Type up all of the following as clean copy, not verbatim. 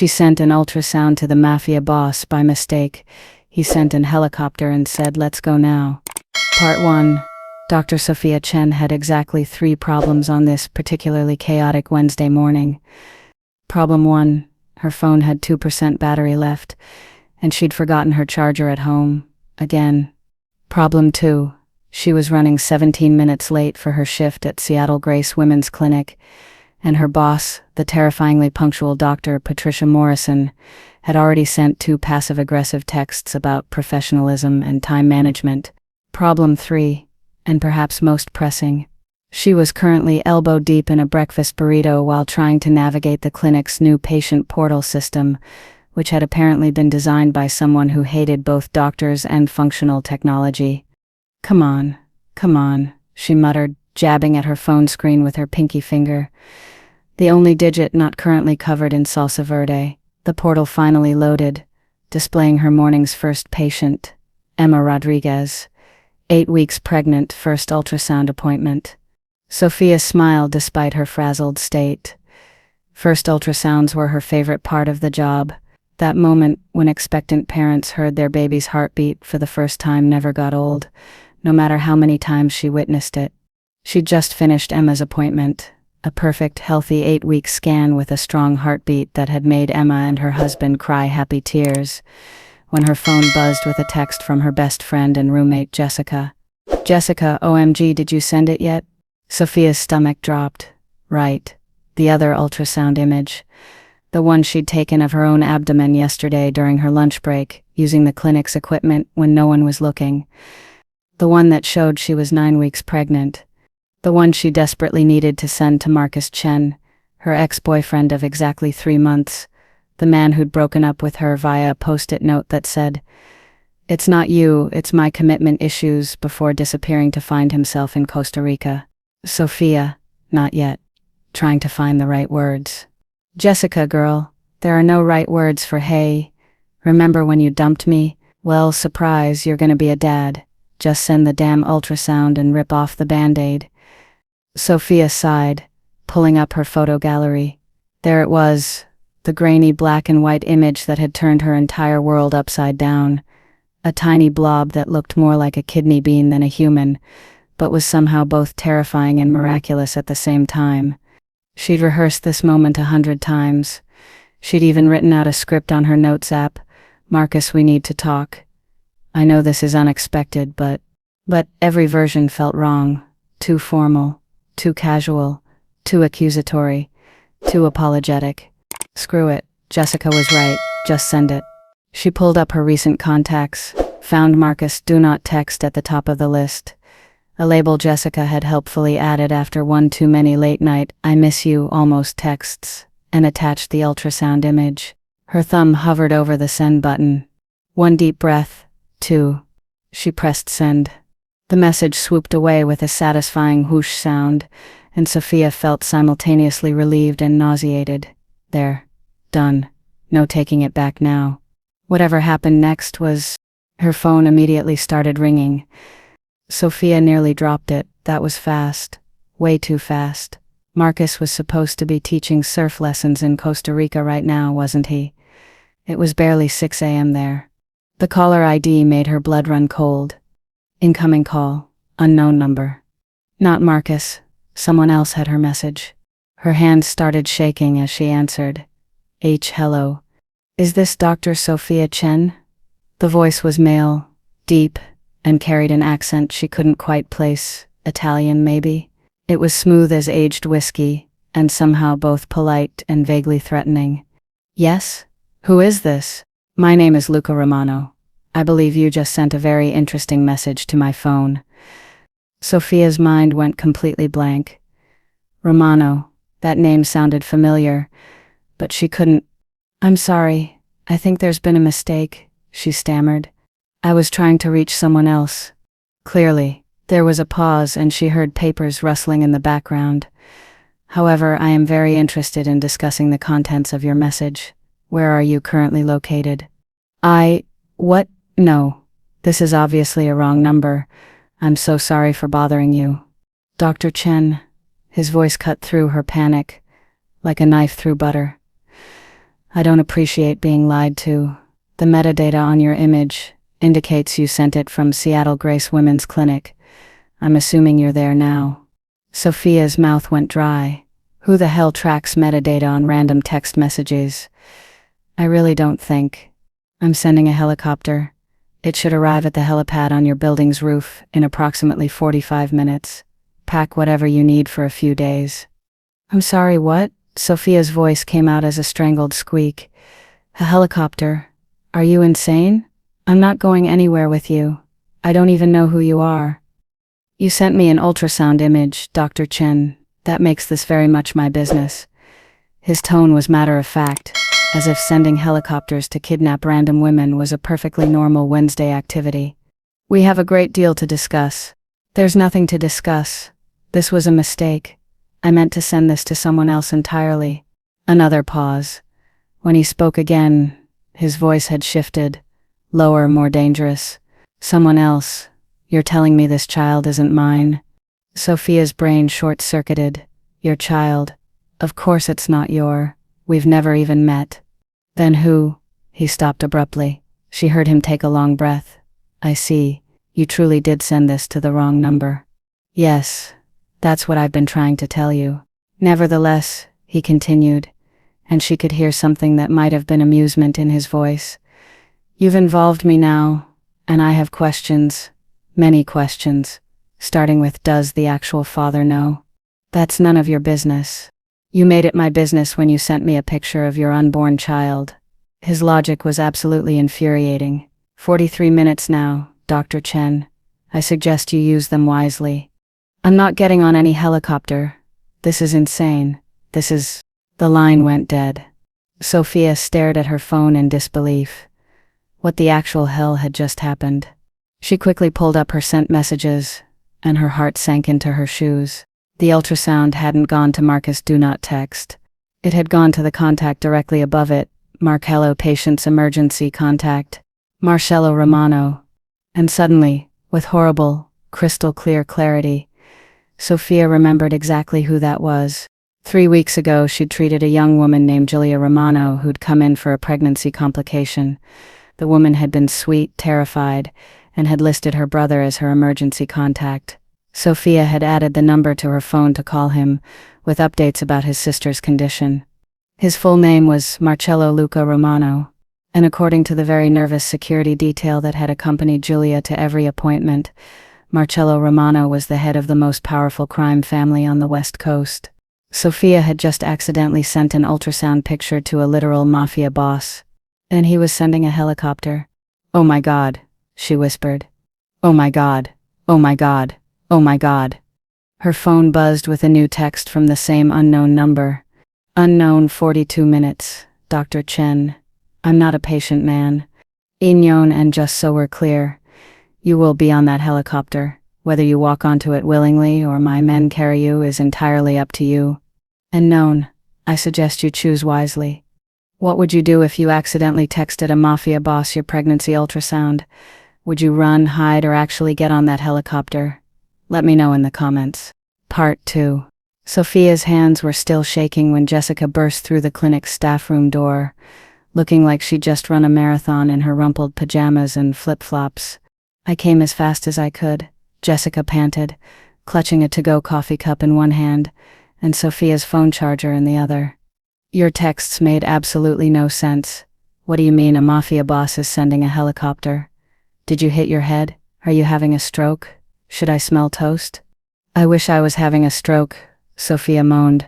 She sent an ultrasound to the Mafia boss by mistake. He sent an helicopter and said, "Let's go now." Part 1. Dr. Sophia Chen had exactly 3 problems on this particularly chaotic Wednesday morning. Problem 1. Her phone had 2% battery left, and she'd forgotten her charger at home. Again. Problem 2. She was running 17 minutes late for her shift at Seattle Grace Women's Clinic, and her boss, the terrifyingly punctual Dr. Patricia Morrison, had already sent 2 passive-aggressive texts about professionalism and time management. Problem 3, and perhaps most pressing. She was currently elbow-deep in a breakfast burrito while trying to navigate the clinic's new patient portal system, which had apparently been designed by someone who hated both doctors and functional technology. Come on," she muttered, jabbing at her phone screen with her pinky finger. The only digit not currently covered in salsa verde. The portal finally loaded, displaying her morning's first patient, Emma Rodriguez, 8 weeks pregnant, first ultrasound appointment. Sophia smiled despite her frazzled state. First ultrasounds were her favorite part of the job. That moment when expectant parents heard their baby's heartbeat for the first time never got old, no matter how many times she witnessed it. She'd just finished Emma's appointment, a perfect, healthy 8-week scan with a strong heartbeat that had made Emma and her husband cry happy tears, when her phone buzzed with a text from her best friend and roommate Jessica. "Jessica, OMG, did you send it yet?" Sophia's stomach dropped. Right. The other ultrasound image. The one she'd taken of her own abdomen yesterday during her lunch break, using the clinic's equipment when no one was looking. The one that showed she was 9 weeks pregnant. The one she desperately needed to send to Marcus Chen, her ex-boyfriend of exactly 3 months, the man who'd broken up with her via a post-it note that said, "It's not you, it's my commitment issues," before disappearing to find himself in Costa Rica. Sophia, not yet, trying to find the right words. "Jessica, girl, there are no right words for hey. Remember when you dumped me? Well, surprise, you're gonna be a dad. Just send the damn ultrasound and rip off the Band-Aid." Sophia sighed, pulling up her photo gallery. There it was, the grainy black and white image that had turned her entire world upside down. A tiny blob that looked more like a kidney bean than a human, but was somehow both terrifying and miraculous at the same time. She'd rehearsed this moment 100 times. She'd even written out a script on her notes app. "Marcus, we need to talk. I know this is unexpected, but every version felt wrong. Too formal, too casual, too accusatory, too apologetic. Screw it, Jessica was right, just send it." She pulled up her recent contacts, found Marcus' do not text at the top of the list. A label Jessica had helpfully added after one too many late-night "I miss you" almost texts, and attached the ultrasound image. Her thumb hovered over the send button. 1 deep breath, 2. She pressed send. The message swooped away with a satisfying whoosh sound, and Sophia felt simultaneously relieved and nauseated. There. Done. No taking it back now. Whatever happened next was... Her phone immediately started ringing. Sophia nearly dropped it. That was fast. Way too fast. Marcus was supposed to be teaching surf lessons in Costa Rica right now, wasn't he? It was barely 6 a.m. there. The caller ID made her blood run cold. Incoming call. Unknown number. Not Marcus. Someone else had her message. Her hands started shaking as she answered. Hello. Is this Dr. Sophia Chen? The voice was male, deep, and carried an accent she couldn't quite place. Italian, maybe? It was smooth as aged whiskey, and somehow both polite and vaguely threatening. Yes? Who is this? My name is Luca Romano. I believe you just sent a very interesting message to my phone. Sophia's mind went completely blank. Romano, that name sounded familiar, but she couldn't. "I'm sorry, I think there's been a mistake," she stammered. "I was trying to reach someone else." Clearly, there was a pause and she heard papers rustling in the background. "However, I am very interested in discussing the contents of your message. Where are you currently located?" What? No. This is obviously a wrong number. I'm so sorry for bothering you. Dr. Chen. His voice cut through her panic, like a knife through butter. I don't appreciate being lied to. The metadata on your image indicates you sent it from Seattle Grace Women's Clinic. I'm assuming you're there now." Sophia's mouth went dry. Who the hell tracks metadata on random text messages? "I really don't think. I'm sending a helicopter. It should arrive at the helipad on your building's roof in approximately 45 minutes. Pack whatever you need for a few days." "I'm sorry, what?" Sophia's voice came out as a strangled squeak. "A helicopter? Are you insane? I'm not going anywhere with you. I don't even know who you are." "You sent me an ultrasound image, Dr. Chen. That makes this very much my business." His tone was matter-of-fact, as if sending helicopters to kidnap random women was a perfectly normal Wednesday activity. "We have a great deal to discuss." "There's nothing to discuss. This was a mistake. I meant to send this to someone else entirely." Another pause. When he spoke again, his voice had shifted, lower, more dangerous. "Someone else? You're telling me this child isn't mine?" Sophia's brain short-circuited. "Your child? Of course it's not we've never even met." "Then who?" He stopped abruptly. She heard him take a long breath. "I see. You truly did send this to the wrong number." "Yes. That's what I've been trying to tell you." "Nevertheless," he continued, and she could hear something that might have been amusement in his voice. "You've involved me now, and I have questions. Many questions. Starting with, does the actual father know? That's none of your business. You made it my business when you sent me a picture of your unborn child." His logic was absolutely infuriating. 43 minutes now, Dr. Chen. I suggest you use them wisely." "I'm not getting on any helicopter. This is insane. This is..." The line went dead. Sophia stared at her phone in disbelief. What the actual hell had just happened? She quickly pulled up her sent messages, and her heart sank into her shoes. The ultrasound hadn't gone to Marcus Do Not Text. It had gone to the contact directly above it, Marcello Patient's Emergency Contact, Marcello Romano. And suddenly, with horrible, crystal clear clarity, Sophia remembered exactly who that was. 3 weeks ago, she'd treated a young woman named Julia Romano who'd come in for a pregnancy complication. The woman had been sweet, terrified, and had listed her brother as her emergency contact. Sophia had added the number to her phone to call him, with updates about his sister's condition. His full name was Marcello Luca Romano, and according to the very nervous security detail that had accompanied Julia to every appointment, Marcello Romano was the head of the most powerful crime family on the West Coast. Sophia had just accidentally sent an ultrasound picture to a literal Mafia boss, and he was sending a helicopter. "Oh my God," she whispered. "Oh my God, oh my God, oh my God." Her phone buzzed with a new text from the same unknown number. "Unknown 42 minutes, Dr. Chen. I'm not a patient man. Inyon, and just so we're clear, you will be on that helicopter. Whether you walk onto it willingly or my men carry you is entirely up to you. And known, I suggest you choose wisely. What would you do if you accidentally texted a Mafia boss your pregnancy ultrasound? Would you run, hide, or actually get on that helicopter? Let me know in the comments." Part 2. Sophia's hands were still shaking when Jessica burst through the clinic's staff room door, looking like she'd just run a marathon in her rumpled pajamas and flip-flops. "I came as fast as I could," Jessica panted, clutching a to-go coffee cup in one hand and Sophia's phone charger in the other. "Your texts made absolutely no sense. What do you mean a Mafia boss is sending a helicopter? Did you hit your head? Are you having a stroke? Should I smell toast?" "I wish I was having a stroke," Sophia moaned,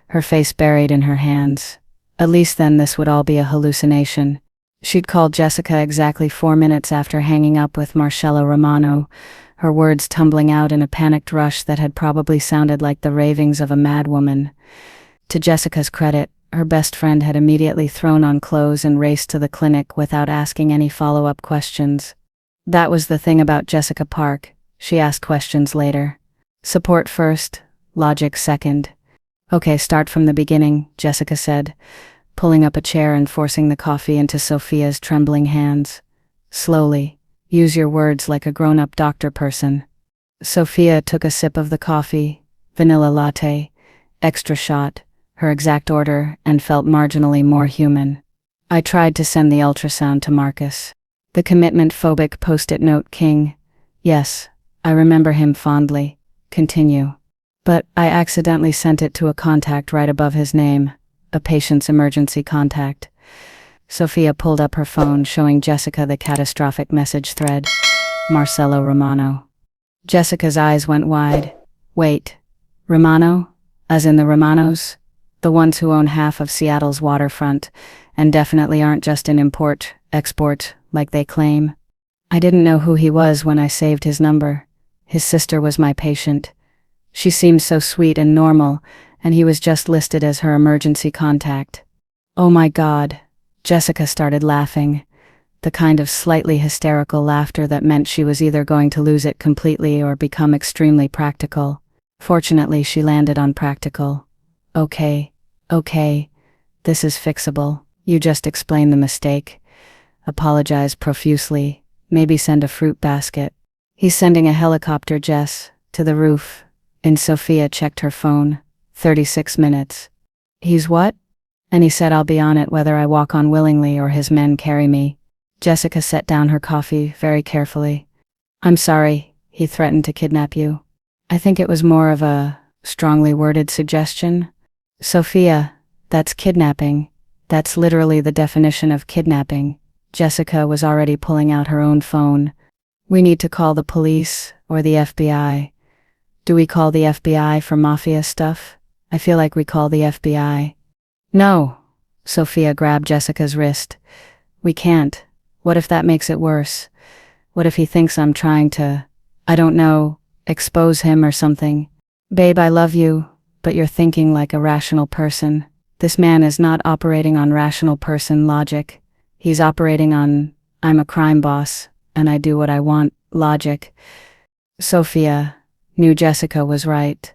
her face buried in her hands. At least then this would all be a hallucination. She'd called Jessica exactly 4 minutes after hanging up with Marcello Romano, her words tumbling out in a panicked rush that had probably sounded like the ravings of a madwoman. To Jessica's credit, her best friend had immediately thrown on clothes and raced to the clinic without asking any follow-up questions. That was the thing about Jessica Park. She asked questions later. Support first, logic second. "Okay, start from the beginning," Jessica said, pulling up a chair and forcing the coffee into Sophia's trembling hands. "Slowly. Use your words like a grown-up doctor person." Sophia took a sip of the coffee, vanilla latte, extra shot, her exact order, and felt marginally more human. I tried to send the ultrasound to Marcus. The commitment-phobic post-it note king. Yes, I remember him fondly. Continue. But I accidentally sent it to a contact right above his name, a patient's emergency contact. Sophia pulled up her phone, showing Jessica the catastrophic message thread. Marcelo Romano. Jessica's eyes went wide. Wait, Romano? As in the Romanos? The ones who own half of Seattle's waterfront, and definitely aren't just an import-export, like they claim. I didn't know who he was when I saved his number. His sister was my patient. She seemed so sweet and normal, and he was just listed as her emergency contact. Oh my God. Jessica started laughing. The kind of slightly hysterical laughter that meant she was either going to lose it completely or become extremely practical. Fortunately, she landed on practical. Okay, this is fixable. You just explain the mistake. Apologize profusely. Maybe send a fruit basket. He's sending a helicopter, Jess, to the roof. And Sophia checked her phone. 36 minutes. He's what? And he said I'll be on it whether I walk on willingly or his men carry me. Jessica set down her coffee very carefully. I'm sorry, he threatened to kidnap you. I think it was more of a strongly worded suggestion. Sophia, that's kidnapping. That's literally the definition of kidnapping. Jessica was already pulling out her own phone. We need to call the police or the FBI. Do we call the FBI for Mafia stuff? I feel like we call the FBI. No. Sophia grabbed Jessica's wrist. We can't. What if that makes it worse? What if he thinks I'm trying to, I don't know, expose him or something? Babe, I love you, but you're thinking like a rational person. This man is not operating on rational person logic. He's operating on, I'm a crime boss, and I do what I want, logic. Sophia knew Jessica was right.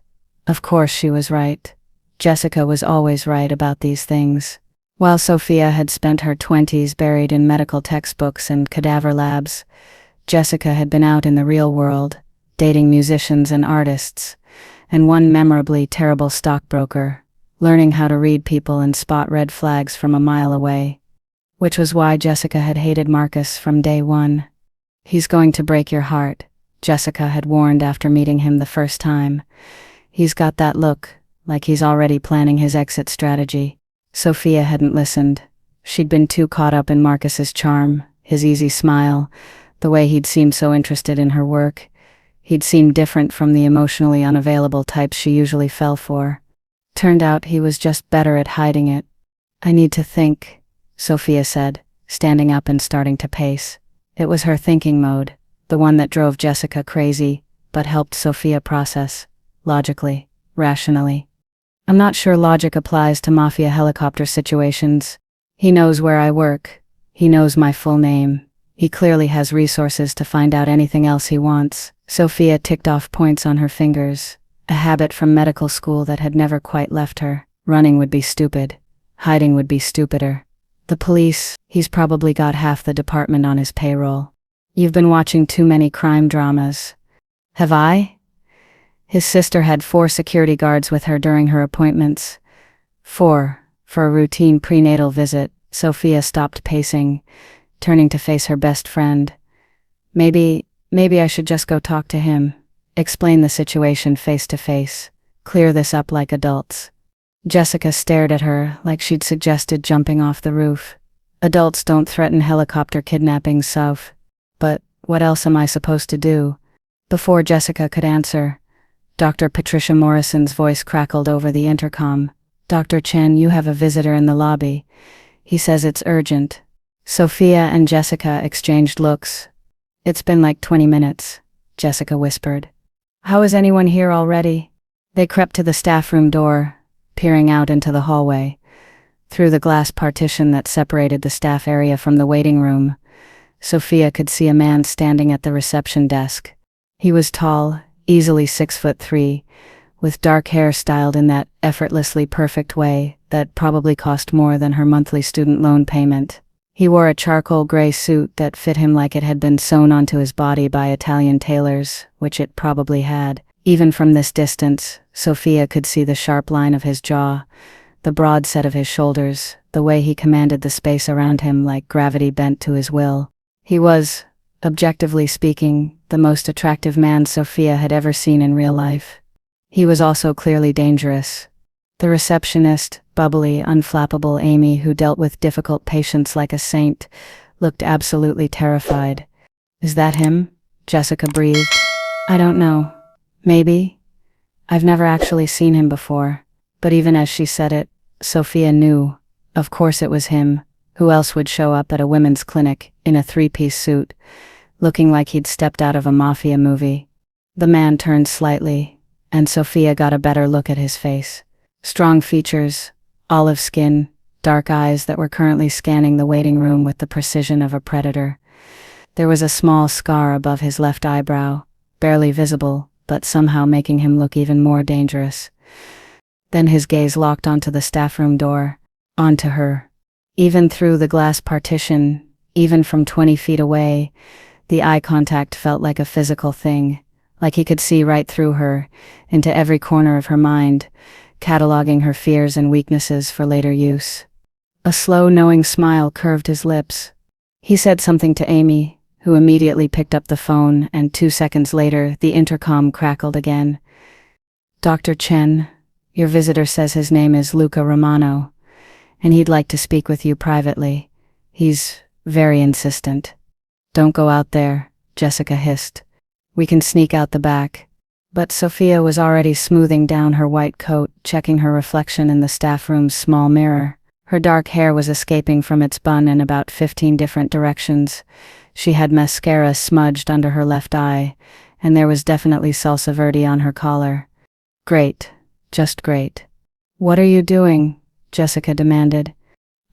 Of course she was right. Jessica was always right about these things. While Sophia had spent her 20s buried in medical textbooks and cadaver labs, Jessica had been out in the real world, dating musicians and artists, and one memorably terrible stockbroker, learning how to read people and spot red flags from a mile away. Which was why Jessica had hated Marcus from day one. He's going to break your heart, Jessica had warned after meeting him the first time. He's got that look, like he's already planning his exit strategy. Sophia hadn't listened. She'd been too caught up in Marcus's charm, his easy smile, the way he'd seemed so interested in her work. He'd seemed different from the emotionally unavailable types she usually fell for. Turned out he was just better at hiding it. I need to think, Sophia said, standing up and starting to pace. It was her thinking mode, the one that drove Jessica crazy, but helped Sophia process, logically, rationally. I'm not sure logic applies to Mafia helicopter situations. He knows where I work. He knows my full name. He clearly has resources to find out anything else he wants. Sophia ticked off points on her fingers, a habit from medical school that had never quite left her. Running would be stupid. Hiding would be stupider. The police, he's probably got half the department on his payroll. You've been watching too many crime dramas. Have I? His sister had 4 security guards with her during her appointments. 4, for a routine prenatal visit. Sophia stopped pacing, turning to face her best friend. Maybe I should just go talk to him. Explain the situation face to face. Clear this up like adults. Jessica stared at her like she'd suggested jumping off the roof. Adults don't threaten helicopter kidnapping, Soph. But what else am I supposed to do? Before Jessica could answer, Dr. Patricia Morrison's voice crackled over the intercom. Dr. Chen, you have a visitor in the lobby. He says it's urgent. Sophia and Jessica exchanged looks. It's been like 20 minutes, Jessica whispered. How is anyone here already? They crept to the staff room door, peering out into the hallway. Through the glass partition that separated the staff area from the waiting room, Sophia could see a man standing at the reception desk. He was tall, easily 6'3", with dark hair styled in that effortlessly perfect way that probably cost more than her monthly student loan payment. He wore a charcoal gray suit that fit him like it had been sewn onto his body by Italian tailors, which it probably had. Even from this distance, Sophia could see the sharp line of his jaw, the broad set of his shoulders, the way he commanded the space around him like gravity bent to his will. He was, objectively speaking, the most attractive man Sophia had ever seen in real life. He was also clearly dangerous. The receptionist, bubbly, unflappable Amy, who dealt with difficult patients like a saint, looked absolutely terrified. "Is that him?" Jessica breathed. "I don't know. Maybe. I've never actually seen him before." But even as she said it, Sophia knew. Of course it was him. Who else would show up at a women's clinic in a three-piece suit, looking like he'd stepped out of a Mafia movie? The man turned slightly, and Sophia got a better look at his face. Strong features, olive skin, dark eyes that were currently scanning the waiting room with the precision of a predator. There was a small scar above his left eyebrow, barely visible, but somehow making him look even more dangerous. Then his gaze locked onto the staff room door, onto her. Even through the glass partition, even from 20 feet away, the eye contact felt like a physical thing, like he could see right through her, into every corner of her mind, cataloging her fears and weaknesses for later use. A slow, knowing smile curved his lips. He said something to Amy, who immediately picked up the phone, and 2 seconds later, the intercom crackled again. "Dr. Chen, your visitor says his name is Luca Romano, and he'd like to speak with you privately. He's very insistent." "Don't go out there," Jessica hissed. "We can sneak out the back." But Sophia was already smoothing down her white coat, checking her reflection in the staff room's small mirror. Her dark hair was escaping from its bun in about 15 different directions. She had mascara smudged under her left eye, and there was definitely salsa verde on her collar. "Great. Just great." "What are you doing?" Jessica demanded.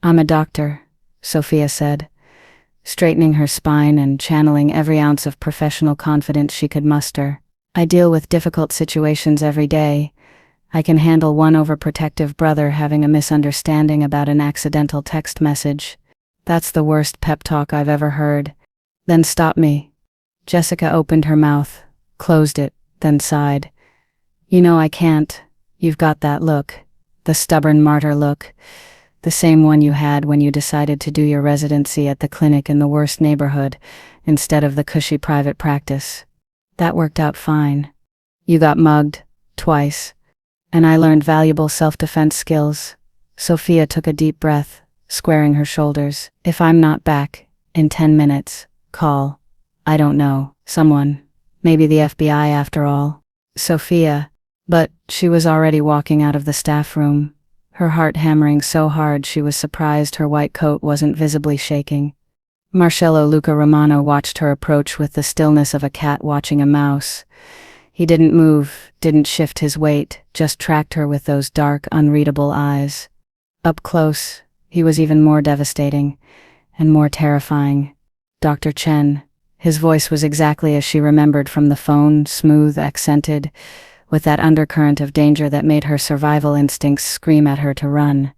"I'm a doctor," Sophia said, straightening her spine and channeling every ounce of professional confidence she could muster. "I deal with difficult situations every day. I can handle one overprotective brother having a misunderstanding about an accidental text message. That's the worst pep talk I've ever heard." "Then stop me." Jessica opened her mouth, closed it, then sighed. "You know I can't. You've got that look. The stubborn martyr look. The same one you had when you decided to do your residency at the clinic in the worst neighborhood, instead of the cushy private practice. That worked out fine. You got mugged, twice. And I learned valuable self-defense skills." Sophia took a deep breath, squaring her shoulders. "If I'm not back in 10 minutes, call. I don't know, someone. Maybe the FBI after all." Sophia. But she was already walking out of the staff room, her heart hammering so hard she was surprised her white coat wasn't visibly shaking. Marcello Luca Romano watched her approach with the stillness of a cat watching a mouse. He didn't move, didn't shift his weight, just tracked her with those dark, unreadable eyes. Up close, he was even more devastating, and more terrifying. "Dr. Chen." His voice was exactly as she remembered from the phone, smooth, accented, with that undercurrent of danger that made her survival instincts scream at her to run.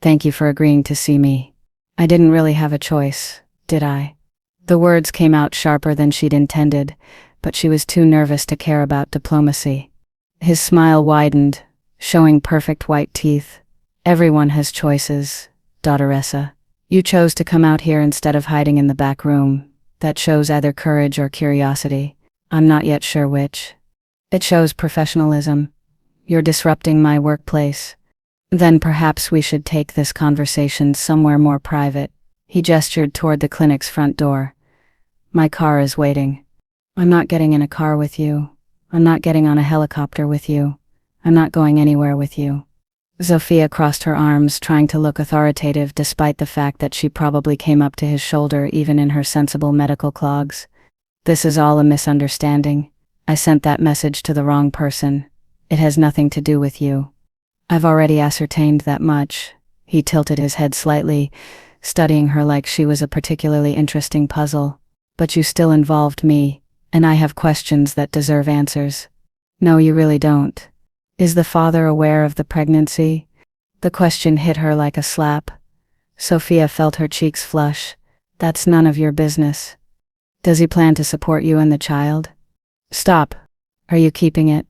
"Thank you for agreeing to see me. I didn't really have a choice, did I?" The words came out sharper than she'd intended, but she was too nervous to care about diplomacy. His smile widened, showing perfect white teeth. "Everyone has choices, daughteressa. You chose to come out here instead of hiding in the back room. That shows either courage or curiosity. I'm not yet sure which. It shows professionalism. You're disrupting my workplace. Then perhaps we should take this conversation somewhere more private." He gestured toward the clinic's front door. "My car is waiting." "I'm not getting in a car with you. I'm not getting on a helicopter with you. I'm not going anywhere with you." Sophia crossed her arms, trying to look authoritative despite the fact that she probably came up to his shoulder even in her sensible medical clogs. "This is all a misunderstanding. I sent that message to the wrong person. It has nothing to do with you." "I've already ascertained that much." He tilted his head slightly, studying her like she was a particularly interesting puzzle. "But you still involved me, and I have questions that deserve answers." "No, you really don't. Is the father aware of the pregnancy?" The question hit her like a slap. Sophia felt her cheeks flush. "That's none of your business." "Does he plan to support you and the child?" "Stop. Are you keeping it?"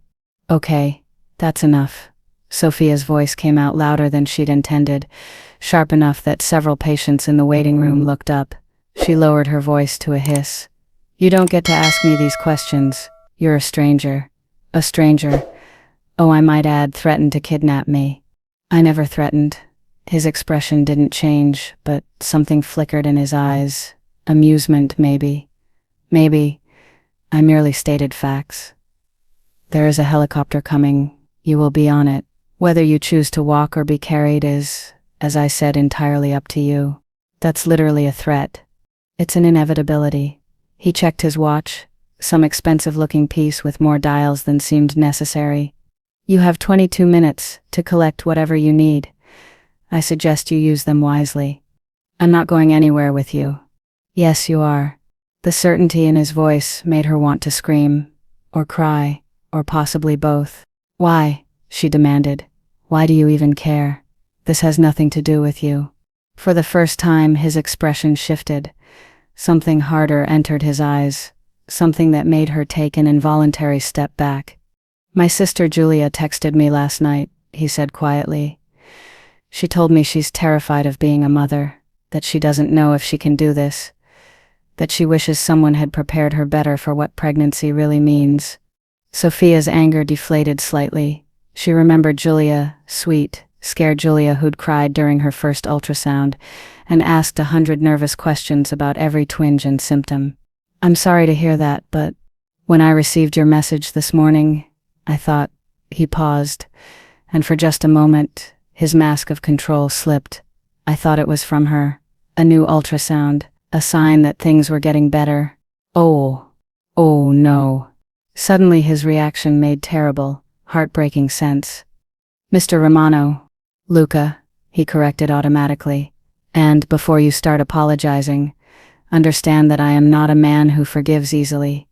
"Okay, that's enough." Sophia's voice came out louder than she'd intended, sharp enough that several patients in the waiting room looked up. She lowered her voice to a hiss. You don't get to ask me these questions. You're a stranger. A stranger. Oh, I might add, threatened to kidnap me. I never threatened. His expression didn't change, but something flickered in his eyes. Amusement, maybe. Maybe. I merely stated facts. There is a helicopter coming. You will be on it. Whether you choose to walk or be carried is, as I said, entirely up to you. That's literally a threat. It's an inevitability. He checked his watch, some expensive-looking piece with more dials than seemed necessary. You have 22 minutes to collect whatever you need. I suggest you use them wisely. I'm not going anywhere with you. Yes, you are. The certainty in his voice made her want to scream, or cry, or possibly both. Why? She demanded. Why do you even care? This has nothing to do with you. For the first time, his expression shifted. Something harder entered his eyes, something that made her take an involuntary step back. My sister Julia texted me last night, he said quietly. She told me she's terrified of being a mother, that she doesn't know if she can do this, that she wishes someone had prepared her better for what pregnancy really means. Sophia's anger deflated slightly. She remembered Julia, sweet, scared Julia who'd cried during her first ultrasound, and asked 100 nervous questions about every twinge and symptom. I'm sorry to hear that, but when I received your message this morning, I thought. He paused, and for just a moment, his mask of control slipped. I thought it was from her. A new ultrasound, a sign that things were getting better. Oh no. Suddenly his reaction made terrible, heartbreaking sense. Mr. Romano. Luca, he corrected automatically. And before you start apologizing, understand that I am not a man who forgives easily.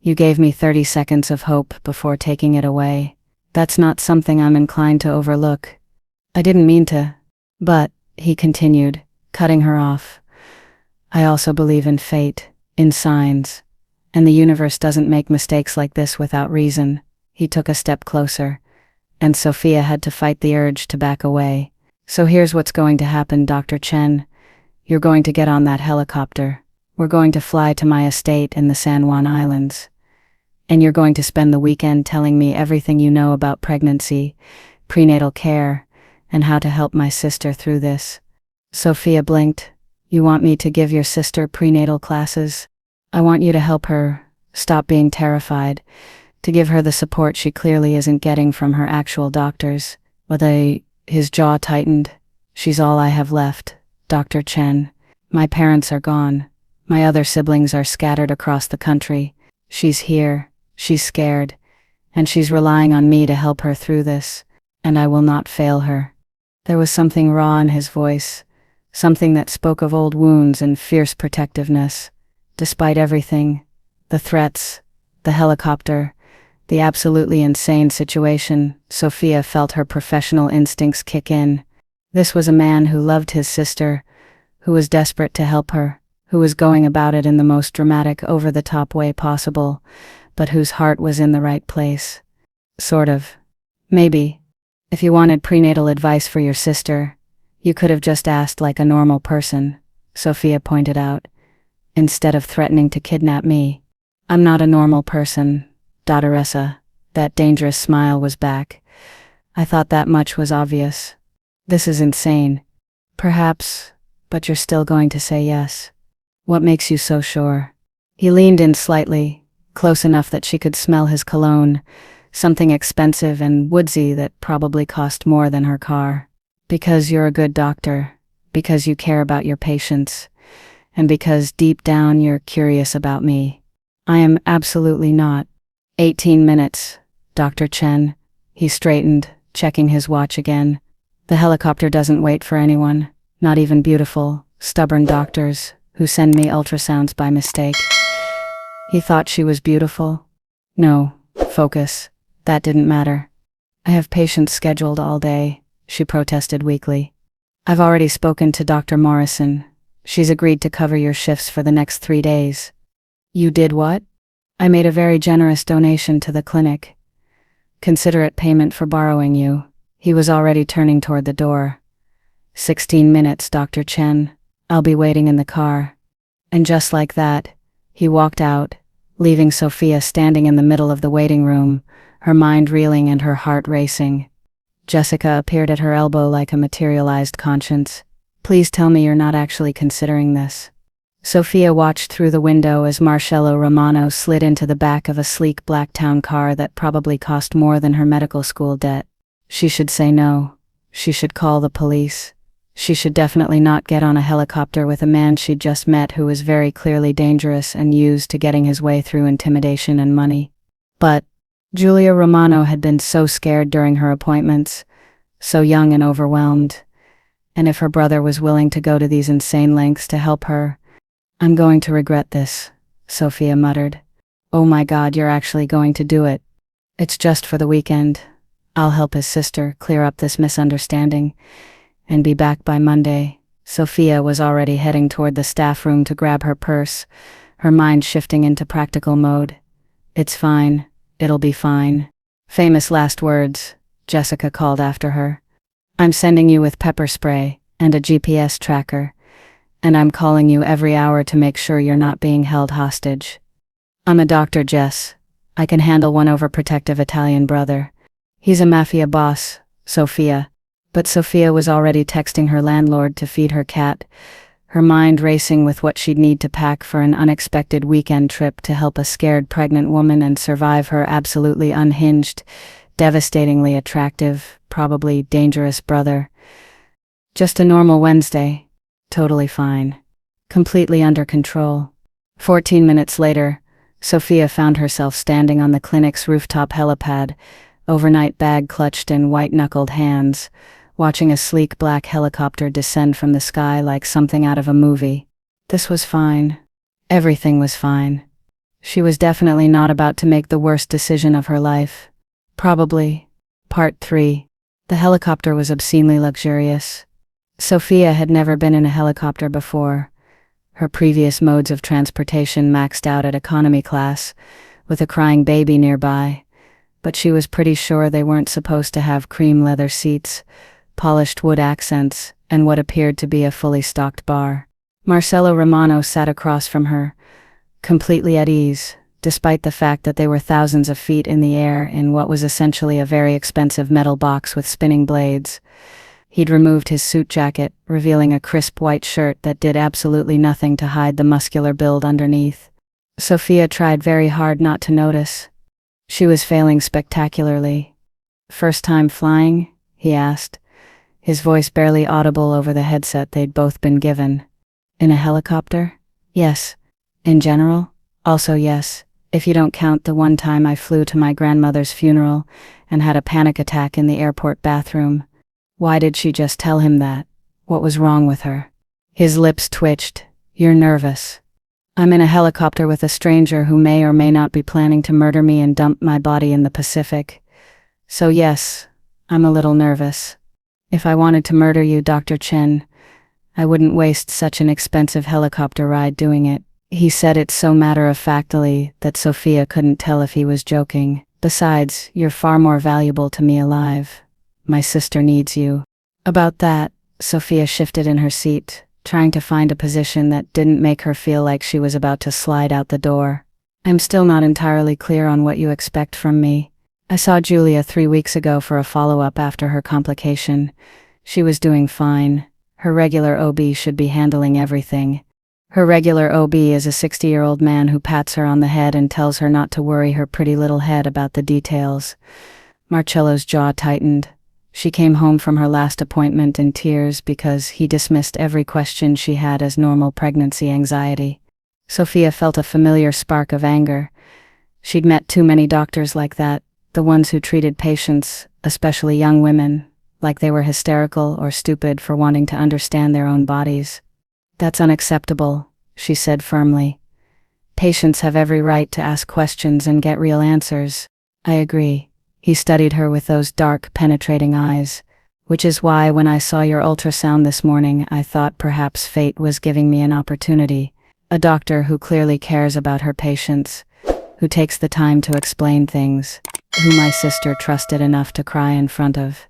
You gave me 30 seconds of hope before taking it away. That's not something I'm inclined to overlook. I didn't mean to. But, he continued, cutting her off, I also believe in fate, in signs. And the universe doesn't make mistakes like this without reason. He took a step closer, and Sophia had to fight the urge to back away. So here's what's going to happen, Dr. Chen. You're going to get on that helicopter. We're going to fly to my estate in the San Juan Islands. And you're going to spend the weekend telling me everything you know about pregnancy, prenatal care, and how to help my sister through this. Sophia blinked. You want me to give your sister prenatal classes? I want you to help her stop being terrified, to give her the support she clearly isn't getting from her actual doctors. His jaw tightened. She's all I have left, Dr. Chen. My parents are gone. My other siblings are scattered across the country. She's here. She's scared. And she's relying on me to help her through this. And I will not fail her. There was something raw in his voice, something that spoke of old wounds and fierce protectiveness. Despite everything, the threats, the helicopter, the absolutely insane situation, Sophia felt her professional instincts kick in. This was a man who loved his sister, who was desperate to help her, who was going about it in the most dramatic, over-the-top way possible, but whose heart was in the right place. Sort of. Maybe. If you wanted prenatal advice for your sister, you could have just asked like a normal person, Sophia pointed out, instead of threatening to kidnap me. I'm not a normal person, Dotteressa. That dangerous smile was back. I thought that much was obvious. This is insane. Perhaps, but you're still going to say yes. What makes you so sure? He leaned in slightly, close enough that she could smell his cologne, something expensive and woodsy that probably cost more than her car. Because you're a good doctor, because you care about your patients, and because deep down you're curious about me. I am absolutely not. 18 minutes, Dr. Chen. He straightened, checking his watch again. The helicopter doesn't wait for anyone, not even beautiful, stubborn doctors who send me ultrasounds by mistake. He thought she was beautiful? No, focus. That didn't matter. I have patients scheduled all day, she protested weakly. I've already spoken to Dr. Morrison. She's agreed to cover your shifts for the next 3 days. You did what? I made a very generous donation to the clinic. Consider it payment for borrowing you, He was already turning toward the door. 16 minutes, Dr. Chen. I'll be waiting in the car. And just like that, he walked out, leaving Sophia standing in the middle of the waiting room, her mind reeling and her heart racing. Jessica appeared at her elbow like a materialized conscience. Please tell me you're not actually considering this. Sophia watched through the window as Marcello Romano slid into the back of a sleek black town car that probably cost more than her medical school debt. She should say no. She should call the police. She should definitely not get on a helicopter with a man she'd just met who was very clearly dangerous and used to getting his way through intimidation and money. But Julia Romano had been so scared during her appointments, so young and overwhelmed. And if her brother was willing to go to these insane lengths to help her, I'm going to regret this, Sophia muttered. Oh my God, you're actually going to do it. It's just for the weekend. I'll help his sister clear up this misunderstanding and be back by Monday. Sophia was already heading toward the staff room to grab her purse, her mind shifting into practical mode. It's fine. It'll be fine. Famous last words, Jessica called after her. I'm sending you with pepper spray and a GPS tracker, and I'm calling you every hour to make sure you're not being held hostage. I'm a doctor, Jess. I can handle one overprotective Italian brother. He's a mafia boss, Sophia. But Sophia was already texting her landlord to feed her cat, her mind racing with what she'd need to pack for an unexpected weekend trip to help a scared pregnant woman and survive her absolutely unhinged, devastatingly attractive, probably dangerous brother. Just a normal Wednesday. Totally fine. Completely under control. 14 minutes later, Sophia found herself standing on the clinic's rooftop helipad, overnight bag clutched in white-knuckled hands, watching a sleek black helicopter descend from the sky like something out of a movie. This was fine. Everything was fine. She was definitely not about to make the worst decision of her life. Probably. Part 3. The helicopter was obscenely luxurious. Sophia had never been in a helicopter before. Her previous modes of transportation maxed out at economy class, with a crying baby nearby, but she was pretty sure they weren't supposed to have cream leather seats, polished wood accents, and what appeared to be a fully stocked bar. Marcello Romano sat across from her, completely at ease, despite the fact that they were thousands of feet in the air in what was essentially a very expensive metal box with spinning blades. He'd removed his suit jacket, revealing a crisp white shirt that did absolutely nothing to hide the muscular build underneath. Sophia tried very hard not to notice. She was failing spectacularly. First time flying? He asked, his voice barely audible over the headset they'd both been given. In a helicopter? Yes. In general? Also yes, if you don't count the one time I flew to my grandmother's funeral and had a panic attack in the airport bathroom. Why did she just tell him that? What was wrong with her? His lips twitched. You're nervous. I'm in a helicopter with a stranger who may or may not be planning to murder me and dump my body in the Pacific. So yes, I'm a little nervous. If I wanted to murder you, Dr. Chen, I wouldn't waste such an expensive helicopter ride doing it. He said it so matter-of-factly that Sophia couldn't tell if he was joking. Besides, you're far more valuable to me alive. My sister needs you. About that, Sophia shifted in her seat, trying to find a position that didn't make her feel like she was about to slide out the door. I'm still not entirely clear on what you expect from me. I saw Julia 3 weeks ago for a follow-up after her complication. She was doing fine. Her regular OB should be handling everything. Her regular OB is a 60-year-old man who pats her on the head and tells her not to worry her pretty little head about the details. Marcello's jaw tightened. She came home from her last appointment in tears because he dismissed every question she had as normal pregnancy anxiety. Sophia felt a familiar spark of anger. She'd met too many doctors like that, the ones who treated patients, especially young women, like they were hysterical or stupid for wanting to understand their own bodies. That's unacceptable, she said firmly. Patients have every right to ask questions and get real answers. I agree. He studied her with those dark, penetrating eyes, which is why when I saw your ultrasound this morning, I thought perhaps fate was giving me an opportunity. A doctor who clearly cares about her patients, who takes the time to explain things, who my sister trusted enough to cry in front of.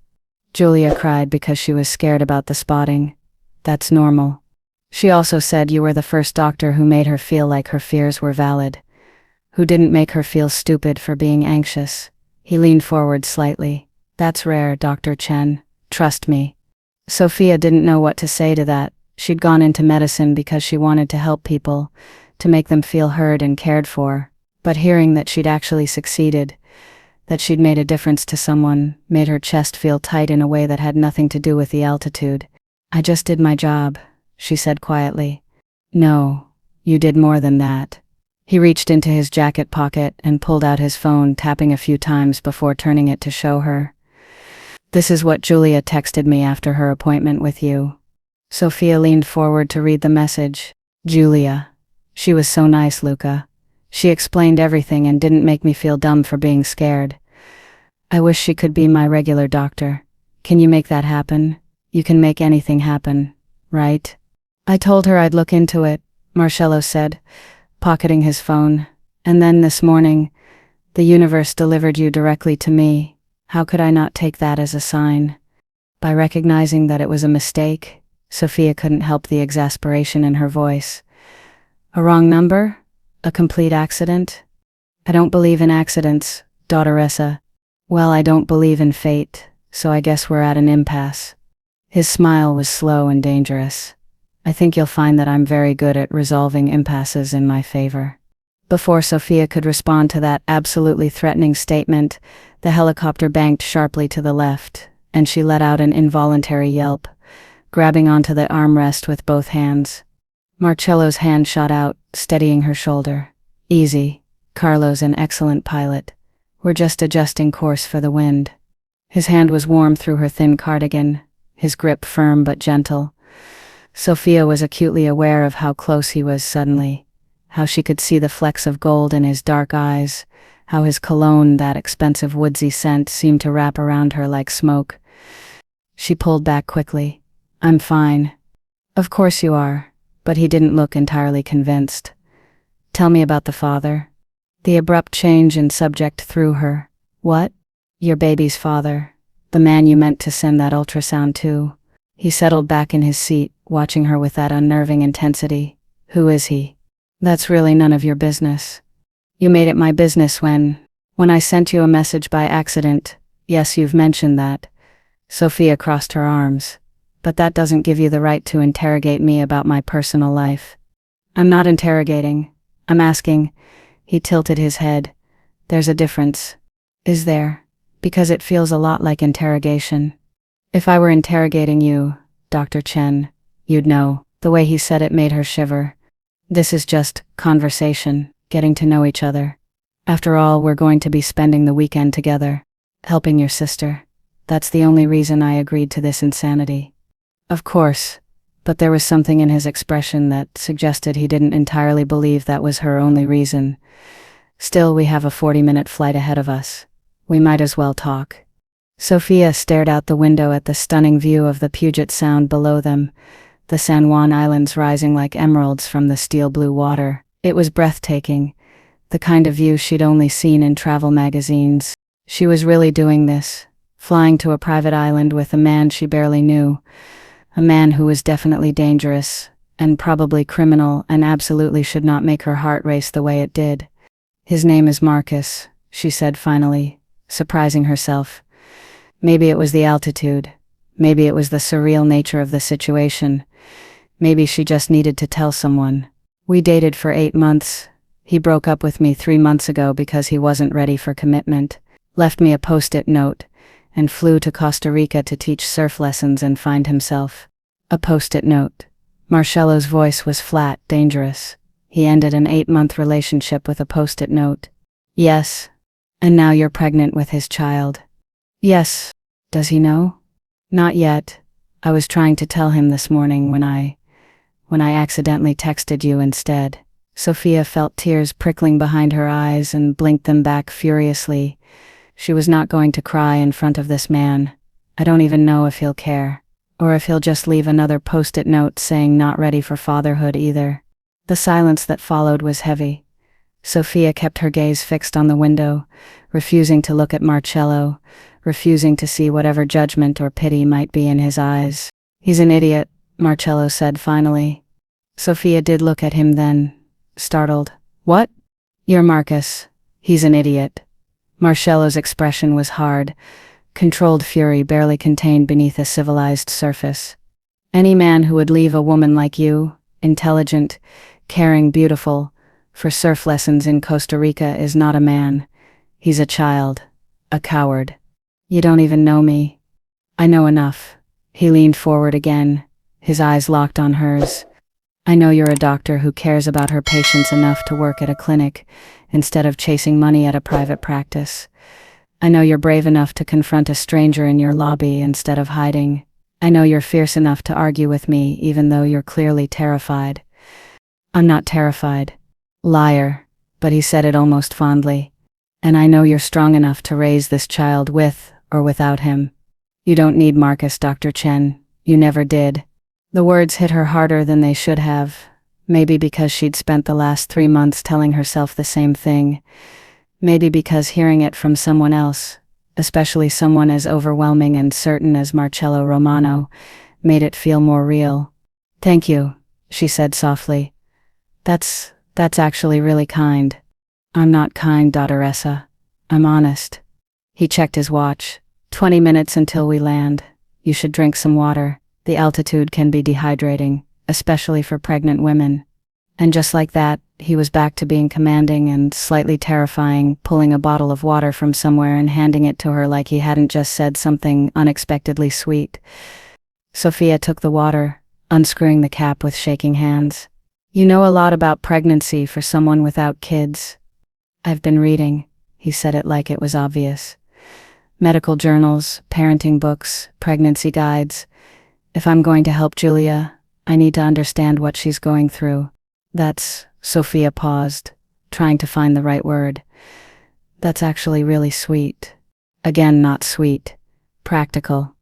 Julia cried because she was scared about the spotting. That's normal. She also said you were the first doctor who made her feel like her fears were valid, who didn't make her feel stupid for being anxious. He leaned forward slightly. That's rare, Dr. Chen. Trust me. Sophia didn't know what to say to that. She'd gone into medicine because she wanted to help people, to make them feel heard and cared for. But hearing that she'd actually succeeded, that she'd made a difference to someone, made her chest feel tight in a way that had nothing to do with the altitude. I just did my job, she said quietly. No, you did more than that. He reached into his jacket pocket and pulled out his phone, tapping a few times before turning it to show her. This is what Julia texted me after her appointment with you. Sophia leaned forward to read the message. Julia. She was so nice, Luca. She explained everything and didn't make me feel dumb for being scared. I wish she could be my regular doctor. Can you make that happen? You can make anything happen, right? I told her I'd look into it, Marcello said, pocketing his phone. And then this morning, the universe delivered you directly to me. How could I not take that as a sign? By recognizing that it was a mistake, Sophia couldn't help the exasperation in her voice. A wrong number? A complete accident? I don't believe in accidents, daughteressa. Well, I don't believe in fate, so I guess we're at an impasse. His smile was slow and dangerous. I think you'll find that I'm very good at resolving impasses in my favor. Before Sophia could respond to that absolutely threatening statement, the helicopter banked sharply to the left, and she let out an involuntary yelp, grabbing onto the armrest with both hands. Marcello's hand shot out, steadying her shoulder. Easy. Carlo's an excellent pilot. We're just adjusting course for the wind. His hand was warm through her thin cardigan, his grip firm but gentle. Sophia was acutely aware of how close he was suddenly, how she could see the flecks of gold in his dark eyes, how his cologne, that expensive woodsy scent, seemed to wrap around her like smoke. She pulled back quickly. I'm fine. Of course you are, but he didn't look entirely convinced. Tell me about the father. The abrupt change in subject threw her. What? Your baby's father. The man you meant to send that ultrasound to. He settled back in his seat, watching her with that unnerving intensity. Who is he? That's really none of your business. You made it my business when I sent you a message by accident. Yes, you've mentioned that. Sophia crossed her arms. But that doesn't give you the right to interrogate me about my personal life. I'm not interrogating. I'm asking. He tilted his head. There's a difference. Is there? Because it feels a lot like interrogation. If I were interrogating you, Dr. Chen, you'd know. The way he said it made her shiver. This is just conversation, getting to know each other. After all, we're going to be spending the weekend together, helping your sister. That's the only reason I agreed to this insanity. Of course, but there was something in his expression that suggested he didn't entirely believe that was her only reason. Still, we have a 40-minute flight ahead of us. We might as well talk. Sophia stared out the window at the stunning view of the Puget Sound below them, the San Juan Islands rising like emeralds from the steel-blue water. It was breathtaking, the kind of view she'd only seen in travel magazines. She was really doing this, flying to a private island with a man she barely knew, a man who was definitely dangerous, and probably criminal, and absolutely should not make her heart race the way it did. His name is Marcus, she said finally, surprising herself. Maybe it was the altitude. Maybe it was the surreal nature of the situation. Maybe she just needed to tell someone. We dated for 8 months. He broke up with me 3 months ago because he wasn't ready for commitment, left me a post-it note, and flew to Costa Rica to teach surf lessons and find himself. A post-it note. Marcello's voice was flat, dangerous. He ended an 8-month relationship with a post-it note. Yes. And now you're pregnant with his child. Yes. Does he know? Not yet. I was trying to tell him this morning when I accidentally texted you instead. Sophia felt tears prickling behind her eyes and blinked them back furiously. She was not going to cry in front of this man. I don't even know if he'll care, or if he'll just leave another post-it note saying not ready for fatherhood either. The silence that followed was heavy. Sophia kept her gaze fixed on the window, refusing to look at Marcello, refusing to see whatever judgment or pity might be in his eyes. "He's an idiot," Marcello said finally. Sophia did look at him then, startled. "What?" "You're Marcus. He's an idiot." Marcello's expression was hard, controlled fury barely contained beneath a civilized surface. "Any man who would leave a woman like you, intelligent, caring, beautiful, for surf lessons in Costa Rica is not a man. He's a child, a coward. You don't even know me." "I know enough." He leaned forward again, his eyes locked on hers. "I know you're a doctor who cares about her patients enough to work at a clinic instead of chasing money at a private practice. I know you're brave enough to confront a stranger in your lobby instead of hiding. I know you're fierce enough to argue with me even though you're clearly terrified." "I'm not terrified." "Liar," but he said it almost fondly. "And I know you're strong enough to raise this child with or without him. You don't need Marcus, Dr. Chen. You never did." The words hit her harder than they should have, maybe because she'd spent the last 3 months telling herself the same thing. Maybe because hearing it from someone else, especially someone as overwhelming and certain as Marcello Romano, made it feel more real. "Thank you," she said softly. That's actually really kind." "I'm not kind, Dottoressa. I'm honest." He checked his watch. 20 minutes until we land. You should drink some water. The altitude can be dehydrating, especially for pregnant women." And just like that, he was back to being commanding and slightly terrifying, pulling a bottle of water from somewhere and handing it to her like he hadn't just said something unexpectedly sweet. Sophia took the water, unscrewing the cap with shaking hands. "You know a lot about pregnancy for someone without kids." "I've been reading." He said it like it was obvious. "Medical journals, parenting books, pregnancy guides. If I'm going to help Julia, I need to understand what she's going through." "That's..." Sophia paused, trying to find the right word. "That's actually really sweet." Again, not sweet. Practical.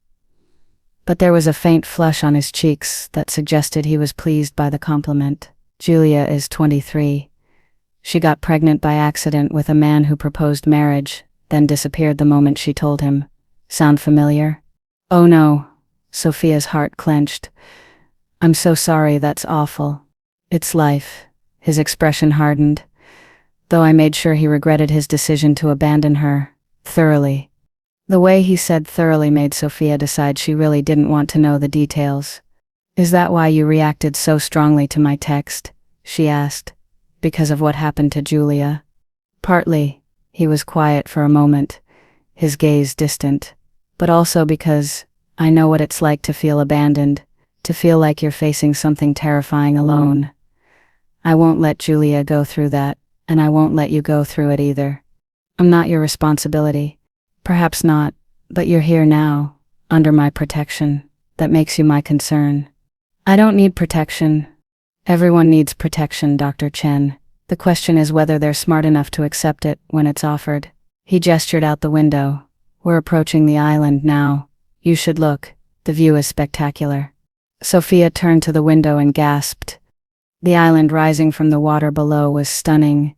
But there was a faint flush on his cheeks that suggested he was pleased by the compliment. "Julia is 23. She got pregnant by accident with a man who proposed marriage, then disappeared the moment she told him. Sound familiar?" "Oh no." Sophia's heart clenched. "I'm so sorry, that's awful." "It's life." His expression hardened, though I made sure he regretted his decision to abandon her, thoroughly. The way he said thoroughly made Sophia decide she really didn't want to know the details. "Is that why you reacted so strongly to my text?" she asked. "Because of what happened to Julia?" "Partly." He was quiet for a moment, his gaze distant. "But also because I know what it's like to feel abandoned, to feel like you're facing something terrifying alone. I won't let Julia go through that, and I won't let you go through it either. I'm not your responsibility. Perhaps not, but you're here now, under my protection. That makes you my concern." "I don't need protection." "Everyone needs protection, Dr. Chen. The question is whether they're smart enough to accept it when it's offered." He gestured out the window. "We're approaching the island now. You should look. The view is spectacular." Sophia turned to the window and gasped. The island rising from the water below was stunning.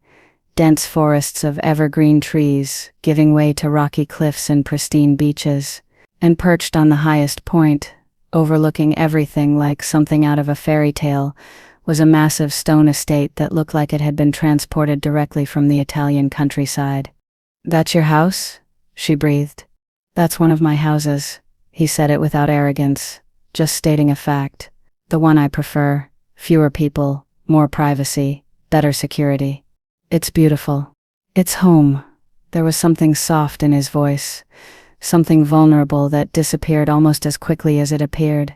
Dense forests of evergreen trees, giving way to rocky cliffs and pristine beaches. And perched on the highest point, overlooking everything like something out of a fairy tale, was a massive stone estate that looked like it had been transported directly from the Italian countryside. "That's your house?" she breathed. "That's one of my houses." He said it without arrogance, just stating a fact. "The one I prefer. Fewer people, more privacy, better security. It's beautiful. It's home." There was something soft in his voice, something vulnerable that disappeared almost as quickly as it appeared.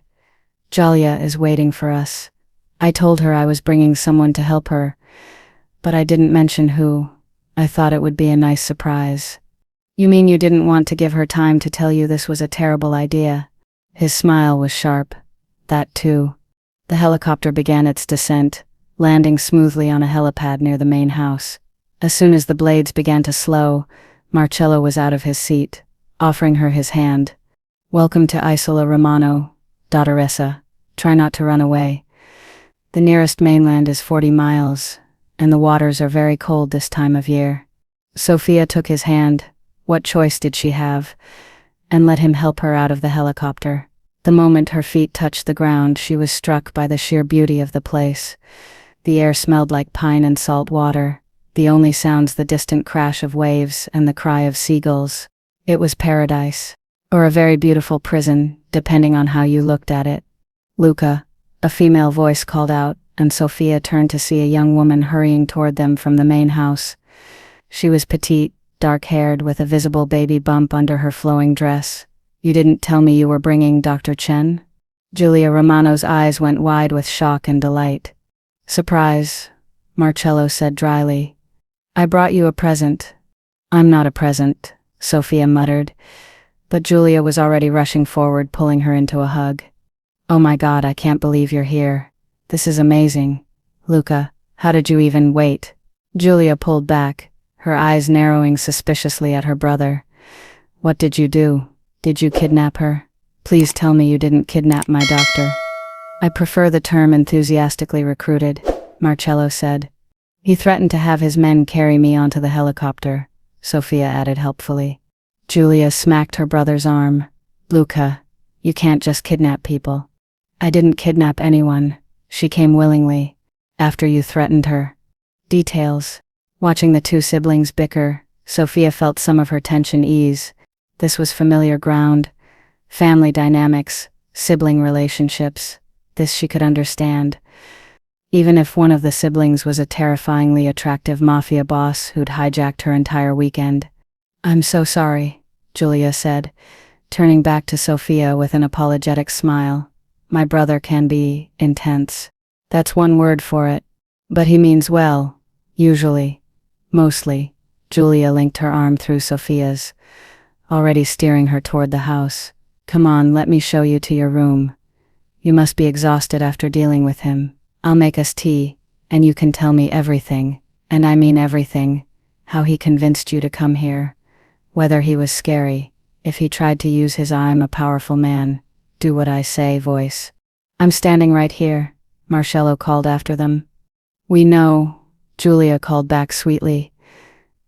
"Julia is waiting for us. I told her I was bringing someone to help her, but I didn't mention who. I thought it would be a nice surprise." "You mean you didn't want to give her time to tell you this was a terrible idea?" His smile was sharp. "That too." The helicopter began its descent, landing smoothly on a helipad near the main house. As soon as the blades began to slow, Marcello was out of his seat, offering her his hand. "Welcome to Isola Romano, Dottoressa. Try not to run away. The nearest mainland is 40 miles, and the waters are very cold this time of year." Sophia took his hand. What choice did she have? and let him help her out of the helicopter. The moment her feet touched the ground, she was struck by the sheer beauty of the place. The air smelled like pine and salt water, the only sounds the distant crash of waves and the cry of seagulls. It was paradise, or a very beautiful prison, depending on how you looked at it. "Luca," a female voice called out, and Sophia turned to see a young woman hurrying toward them from the main house. She was petite, dark-haired, with a visible baby bump under her flowing dress. "You didn't tell me you were bringing Dr. Chen?" Julia Romano's eyes went wide with shock and delight. "Surprise," Marcello said dryly. "I brought you a present." "I'm not a present," Sophia muttered, but Julia was already rushing forward, pulling her into a hug. "Oh my God, I can't believe you're here. This is amazing. Luca, how did you even wait?" Julia pulled back, her eyes narrowing suspiciously at her brother. "What did you do? Did you kidnap her? Please tell me you didn't kidnap my doctor." "I prefer the term enthusiastically recruited," Marcello said. "He threatened to have his men carry me onto the helicopter," Sophia added helpfully. Julia smacked her brother's arm. "Luca, you can't just kidnap people." "I didn't kidnap anyone. She came willingly. After you threatened her." Details. Watching the two siblings bicker, Sophia felt some of her tension ease. This was familiar ground. Family dynamics, sibling relationships. This she could understand. Even if one of the siblings was a terrifyingly attractive mafia boss who'd hijacked her entire weekend. "I'm so sorry," Julia said, turning back to Sophia with an apologetic smile. "My brother can be intense. That's one word for it. But he means well, usually. Mostly." Julia linked her arm through Sophia's, already steering her toward the house. "Come on, let me show you to your room. You must be exhausted after dealing with him. I'll make us tea, and you can tell me everything, and I mean everything. How he convinced you to come here. Whether he was scary, if he tried to use his 'I'm a powerful man, do what I say' voice." "I'm standing right here," Marcello called after them. "We know," Julia called back sweetly.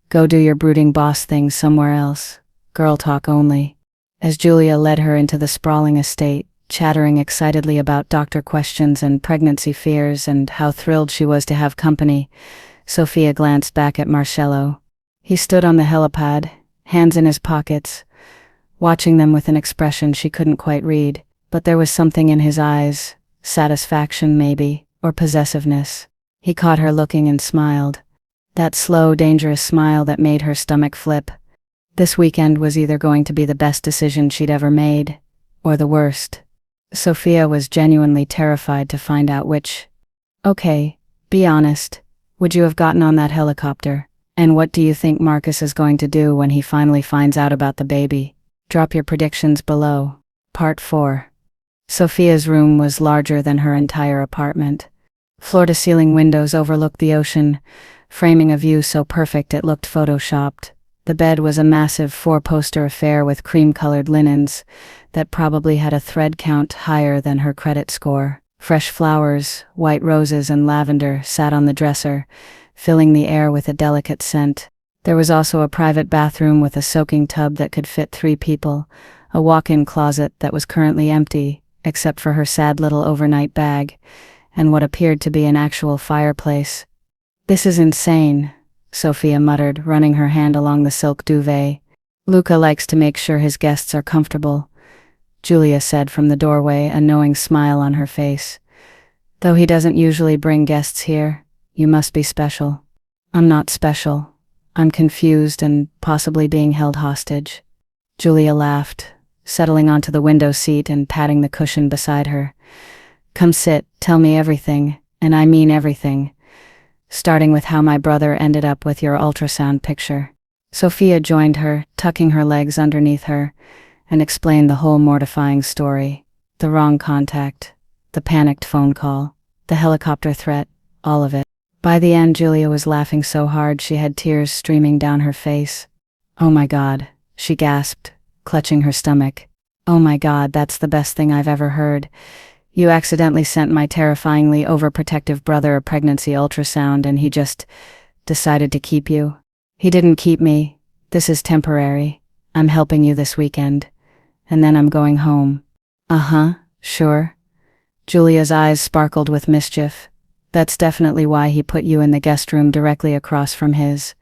"Go do your brooding boss things somewhere else. Girl talk only." As Julia led her into the sprawling estate, chattering excitedly about doctor questions and pregnancy fears and how thrilled she was to have company, Sophia glanced back at Marcello. He stood on the helipad, hands in his pockets, watching them with an expression she couldn't quite read, but there was something in his eyes, satisfaction maybe, or possessiveness. He caught her looking and smiled. That slow, dangerous smile that made her stomach flip. This weekend was either going to be the best decision she'd ever made, or the worst. Sophia was genuinely terrified to find out which. "Okay, be honest. Would you have gotten on that helicopter? And what do you think Marcus is going to do when he finally finds out about the baby? Drop your predictions below." Part 4. Sophia's room was larger than her entire apartment. Floor-to-ceiling windows overlooked the ocean, framing a view so perfect it looked photoshopped. The bed was a massive 4-poster affair with cream-colored linens that probably had a thread count higher than her credit score. Fresh flowers, white roses and lavender sat on the dresser, filling the air with a delicate scent. There was also a private bathroom with a soaking tub that could fit 3 people, a walk-in closet that was currently empty, except for her sad little overnight bag, and what appeared to be an actual fireplace. "This is insane," Sophia muttered, running her hand along the silk duvet. "Luca likes to make sure his guests are comfortable," Julia said from the doorway, a knowing smile on her face. "Though he doesn't usually bring guests here, you must be special." "I'm not special. I'm confused and possibly being held hostage." Julia laughed, settling onto the window seat and patting the cushion beside her. "Come sit, tell me everything, and I mean everything. Starting with how my brother ended up with your ultrasound picture." Sophia joined her, tucking her legs underneath her, and explained the whole mortifying story. The wrong contact, the panicked phone call, the helicopter threat, all of it. By the end, Julia was laughing so hard she had tears streaming down her face. "Oh my God," she gasped, clutching her stomach. "Oh my God, that's the best thing I've ever heard. You accidentally sent my terrifyingly overprotective brother a pregnancy ultrasound and he just decided to keep you." "He didn't keep me. This is temporary. I'm helping you this weekend." and then I'm going home. Uh-huh, sure. Julia's eyes sparkled with mischief. That's definitely why he put you in the guest room directly across from his,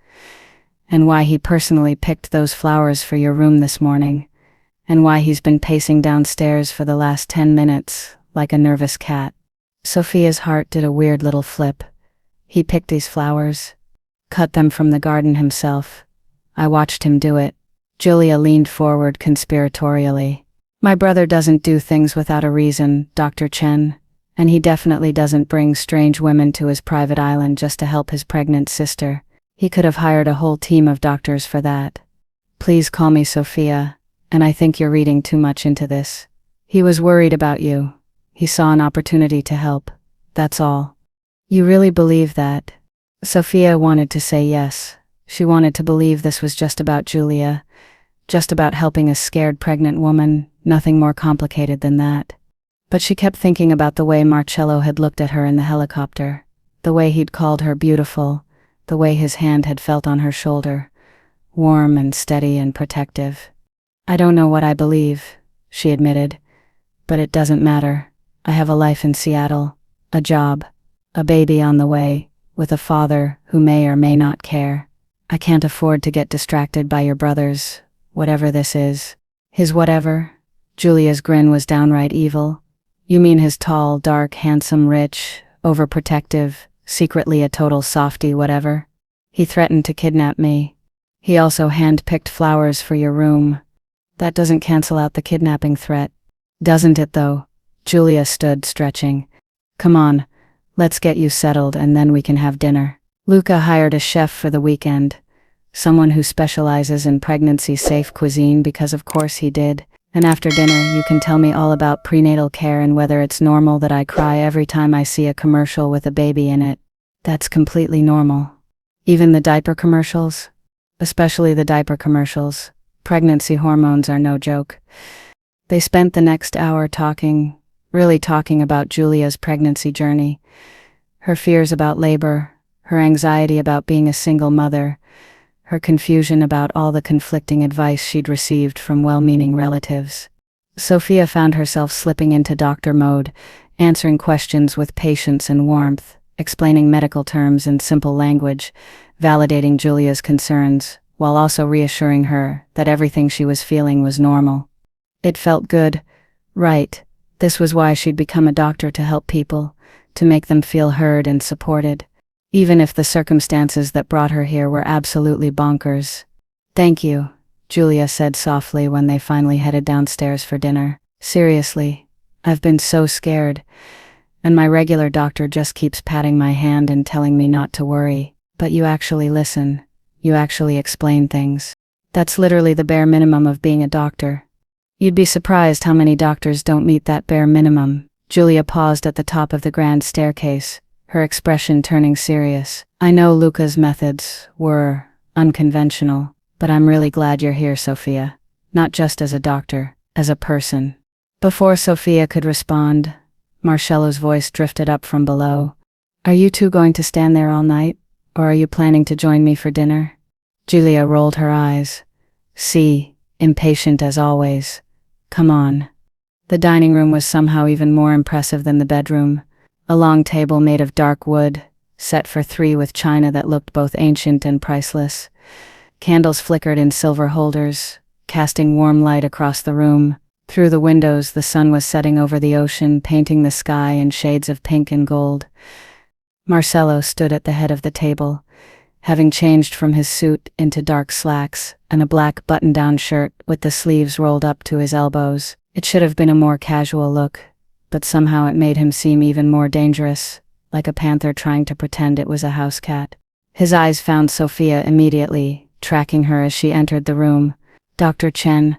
and why he personally picked those flowers for your room this morning, and why he's been pacing downstairs for the last 10 minutes, like a nervous cat. Sophia's heart did a weird little flip. He picked these flowers, cut them from the garden himself. I watched him do it. Julia leaned forward conspiratorially. My brother doesn't do things without a reason, Dr. Chen, and he definitely doesn't bring strange women to his private island just to help his pregnant sister. He could have hired a whole team of doctors for that. Please call me Sophia, and I think you're reading too much into this. He was worried about you. He saw an opportunity to help. That's all. You really believe that? Sophia wanted to say yes. She wanted to believe this was just about Julia, just about helping a scared pregnant woman, nothing more complicated than that. But she kept thinking about the way Marcello had looked at her in the helicopter, the way he'd called her beautiful, the way his hand had felt on her shoulder, warm and steady and protective. I don't know what I believe, she admitted, but it doesn't matter. I have a life in Seattle, a job, a baby on the way, with a father who may or may not care. I can't afford to get distracted by your brother's, whatever this is. His whatever? Julia's grin was downright evil. You mean his tall, dark, handsome, rich, overprotective, secretly a total softie whatever? He threatened to kidnap me. He also hand-picked flowers for your room. That doesn't cancel out the kidnapping threat. Doesn't it though? Julia stood, stretching. Come on, let's get you settled and then we can have dinner. Luca hired a chef for the weekend. Someone who specializes in pregnancy-safe cuisine because of course he did. And after dinner, you can tell me all about prenatal care and whether it's normal that I cry every time I see a commercial with a baby in it. That's completely normal. Even the diaper commercials? Especially the diaper commercials. Pregnancy hormones are no joke. They spent the next hour talking, really talking about Julia's pregnancy journey. Her fears about labor, her anxiety about being a single mother, her confusion about all the conflicting advice she'd received from well-meaning relatives. Sophia found herself slipping into doctor mode, answering questions with patience and warmth, explaining medical terms in simple language, validating Julia's concerns, while also reassuring her that everything she was feeling was normal. It felt good, right? This was why she'd become a doctor, to help people, to make them feel heard and supported, even if the circumstances that brought her here were absolutely bonkers. Thank you, Julia said softly when they finally headed downstairs for dinner. Seriously, I've been so scared, and my regular doctor just keeps patting my hand and telling me not to worry. But you actually listen. You actually explain things. That's literally the bare minimum of being a doctor. You'd be surprised how many doctors don't meet that bare minimum. Julia paused at the top of the grand staircase, her expression turning serious. I know Luca's methods were unconventional, but I'm really glad you're here, Sophia. Not just as a doctor, as a person. Before Sophia could respond, Marcello's voice drifted up from below. Are you two going to stand there all night, or are you planning to join me for dinner? Julia rolled her eyes. See, impatient as always. Come on. The dining room was somehow even more impressive than the bedroom. A long table made of dark wood, set for three with china that looked both ancient and priceless. Candles flickered in silver holders, casting warm light across the room. Through the windows, the sun was setting over the ocean, painting the sky in shades of pink and gold. Marcello stood at the head of the table, having changed from his suit into dark slacks and a black button-down shirt with the sleeves rolled up to his elbows. It should have been a more casual look, but somehow it made him seem even more dangerous, like a panther trying to pretend it was a house cat. His eyes found Sophia immediately, tracking her as she entered the room. Dr. Chen,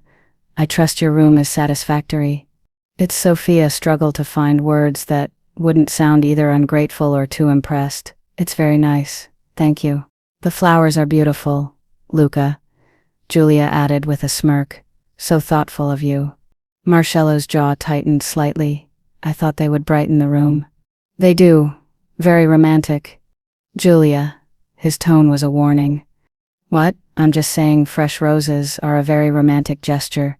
I trust your room is satisfactory. Sophia struggled to find words that wouldn't sound either ungrateful or too impressed. It's very nice, thank you. The flowers are beautiful, Luca, Julia added with a smirk. So thoughtful of you. Marcello's jaw tightened slightly. I thought they would brighten the room. They do. Very romantic. Julia. His tone was a warning. What? I'm just saying fresh roses are a very romantic gesture.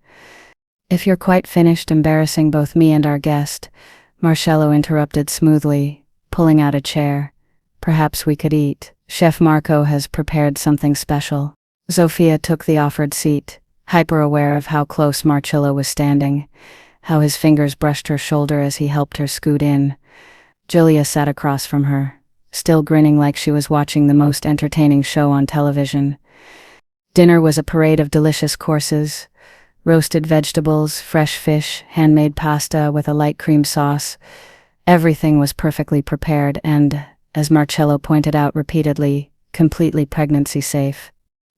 If you're quite finished embarrassing both me and our guest, Marcello interrupted smoothly, pulling out a chair. Perhaps we could eat. Chef Marco has prepared something special. Sofia took the offered seat, hyper-aware of how close Marcello was standing, how his fingers brushed her shoulder as he helped her scoot in. Julia sat across from her, still grinning like she was watching the most entertaining show on television. Dinner was a parade of delicious courses: roasted vegetables, fresh fish, handmade pasta with a light cream sauce. Everything was perfectly prepared and, as Marcello pointed out repeatedly, completely pregnancy-safe.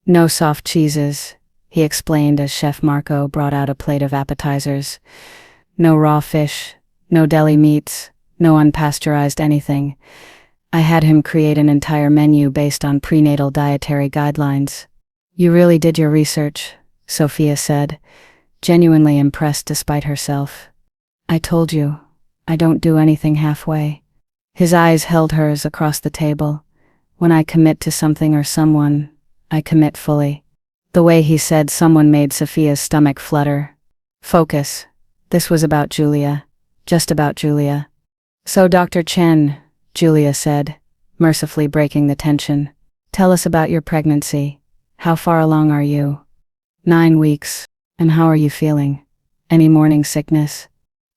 No soft cheeses, he explained as Chef Marco brought out a plate of appetizers. No raw fish, no deli meats, no unpasteurized anything. I had him create an entire menu based on prenatal dietary guidelines. You really did your research, Sofia said, genuinely impressed despite herself. I told you, I don't do anything halfway. His eyes held hers across the table. When I commit to something or someone, I commit fully. The way he said someone made Sofia's stomach flutter. Focus. This was about Julia. Just about Julia. So Dr. Chen, Julia said, mercifully breaking the tension. Tell us about your pregnancy. How far along are you? 9 weeks. And how are you feeling? Any morning sickness?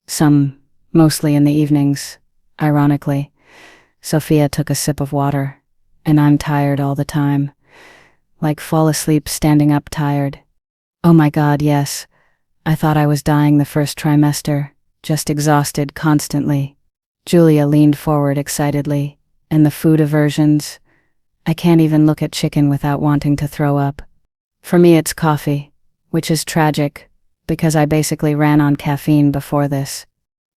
Some, mostly in the evenings. Ironically, Sofia took a sip of water. And I'm tired all the time. Like fall asleep standing up tired. Oh my God, yes. I thought I was dying the first trimester, just exhausted constantly. Julia leaned forward excitedly. And the food aversions? I can't even look at chicken without wanting to throw up. For me it's coffee, which is tragic, because I basically ran on caffeine before this.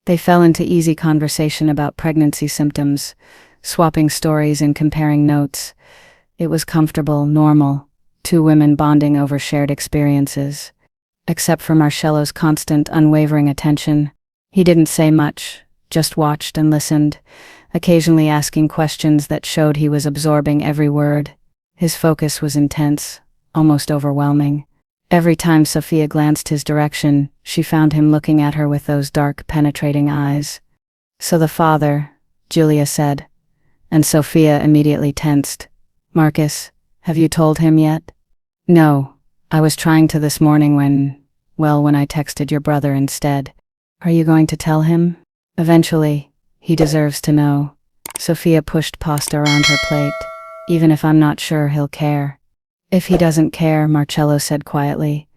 They fell into easy conversation about pregnancy symptoms, swapping stories and comparing notes. It was comfortable, normal, 2 women bonding over shared experiences. Except for Marcello's constant, unwavering attention. He didn't say much, just watched and listened, occasionally asking questions that showed he was absorbing every word. His focus was intense, almost overwhelming. Every time Sofia glanced his direction, she found him looking at her with those dark, penetrating eyes. So the father, Julia said, and Sofia immediately tensed. Marcus, have you told him yet? No, I was trying to this morning when I texted your brother instead. Are you going to tell him? Eventually, he deserves to know. Sofia pushed pasta around her plate. Even if I'm not sure he'll care. If he doesn't care, Marcello said quietly,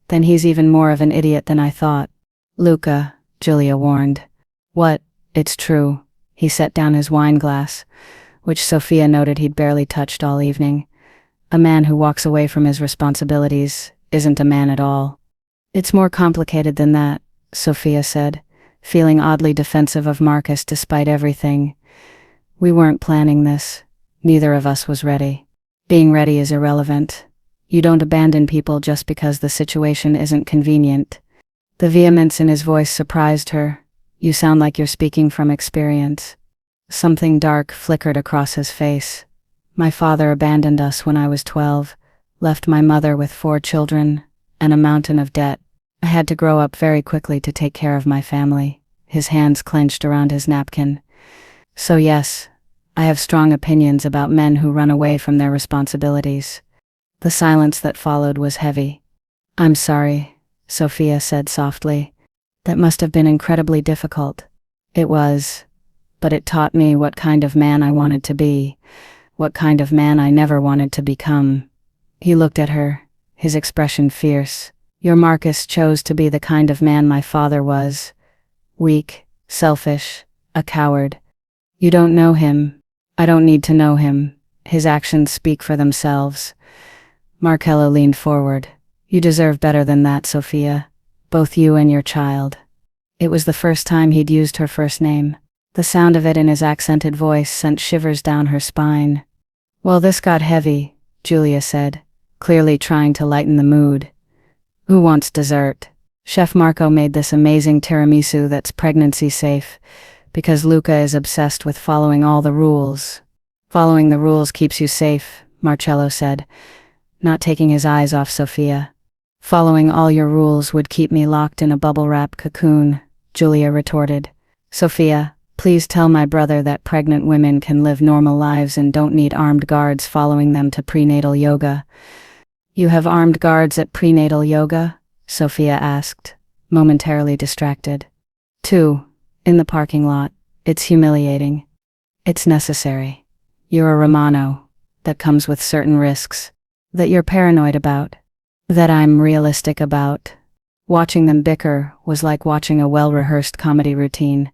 then he's even more of an idiot than I thought. Luca, Julia warned. What? It's true. He set down his wine glass, which Sofia noted he'd barely touched all evening. A man who walks away from his responsibilities isn't a man at all. It's more complicated than that, Sofia said, feeling oddly defensive of Marcus despite everything. We weren't planning this. Neither of us was ready. Being ready is irrelevant. You don't abandon people just because the situation isn't convenient. The vehemence in his voice surprised her. You sound like you're speaking from experience. Something dark flickered across his face. My father abandoned us when I was 12, left my mother with 4 children, and a mountain of debt. I had to grow up very quickly to take care of my family. His hands clenched around his napkin. So yes, I have strong opinions about men who run away from their responsibilities. The silence that followed was heavy. I'm sorry, Sofia said softly. That must have been incredibly difficult. It was, but it taught me what kind of man I wanted to be, what kind of man I never wanted to become. He looked at her, his expression fierce. Your Marcus chose to be the kind of man my father was. Weak, selfish, a coward. You don't know him. I don't need to know him. His actions speak for themselves. Marcello leaned forward. You deserve better than that, Sofia. Both you and your child. It was the first time he'd used her first name. The sound of it in his accented voice sent shivers down her spine. Well, this got heavy, Julia said, clearly trying to lighten the mood. Who wants dessert? Chef Marco made this amazing tiramisu that's pregnancy safe, because Luca is obsessed with following all the rules. Following the rules keeps you safe, Marcello said, not taking his eyes off Sofia. Following all your rules would keep me locked in a bubble-wrap cocoon, Julia retorted. Sophia, please tell my brother that pregnant women can live normal lives and don't need armed guards following them to prenatal yoga. You have armed guards at prenatal yoga? Sophia asked, momentarily distracted. 2. In the parking lot. It's humiliating. It's necessary. You're a Romano. That comes with certain risks. That you're paranoid about. That I'm realistic about. Watching them bicker was like watching a well-rehearsed comedy routine.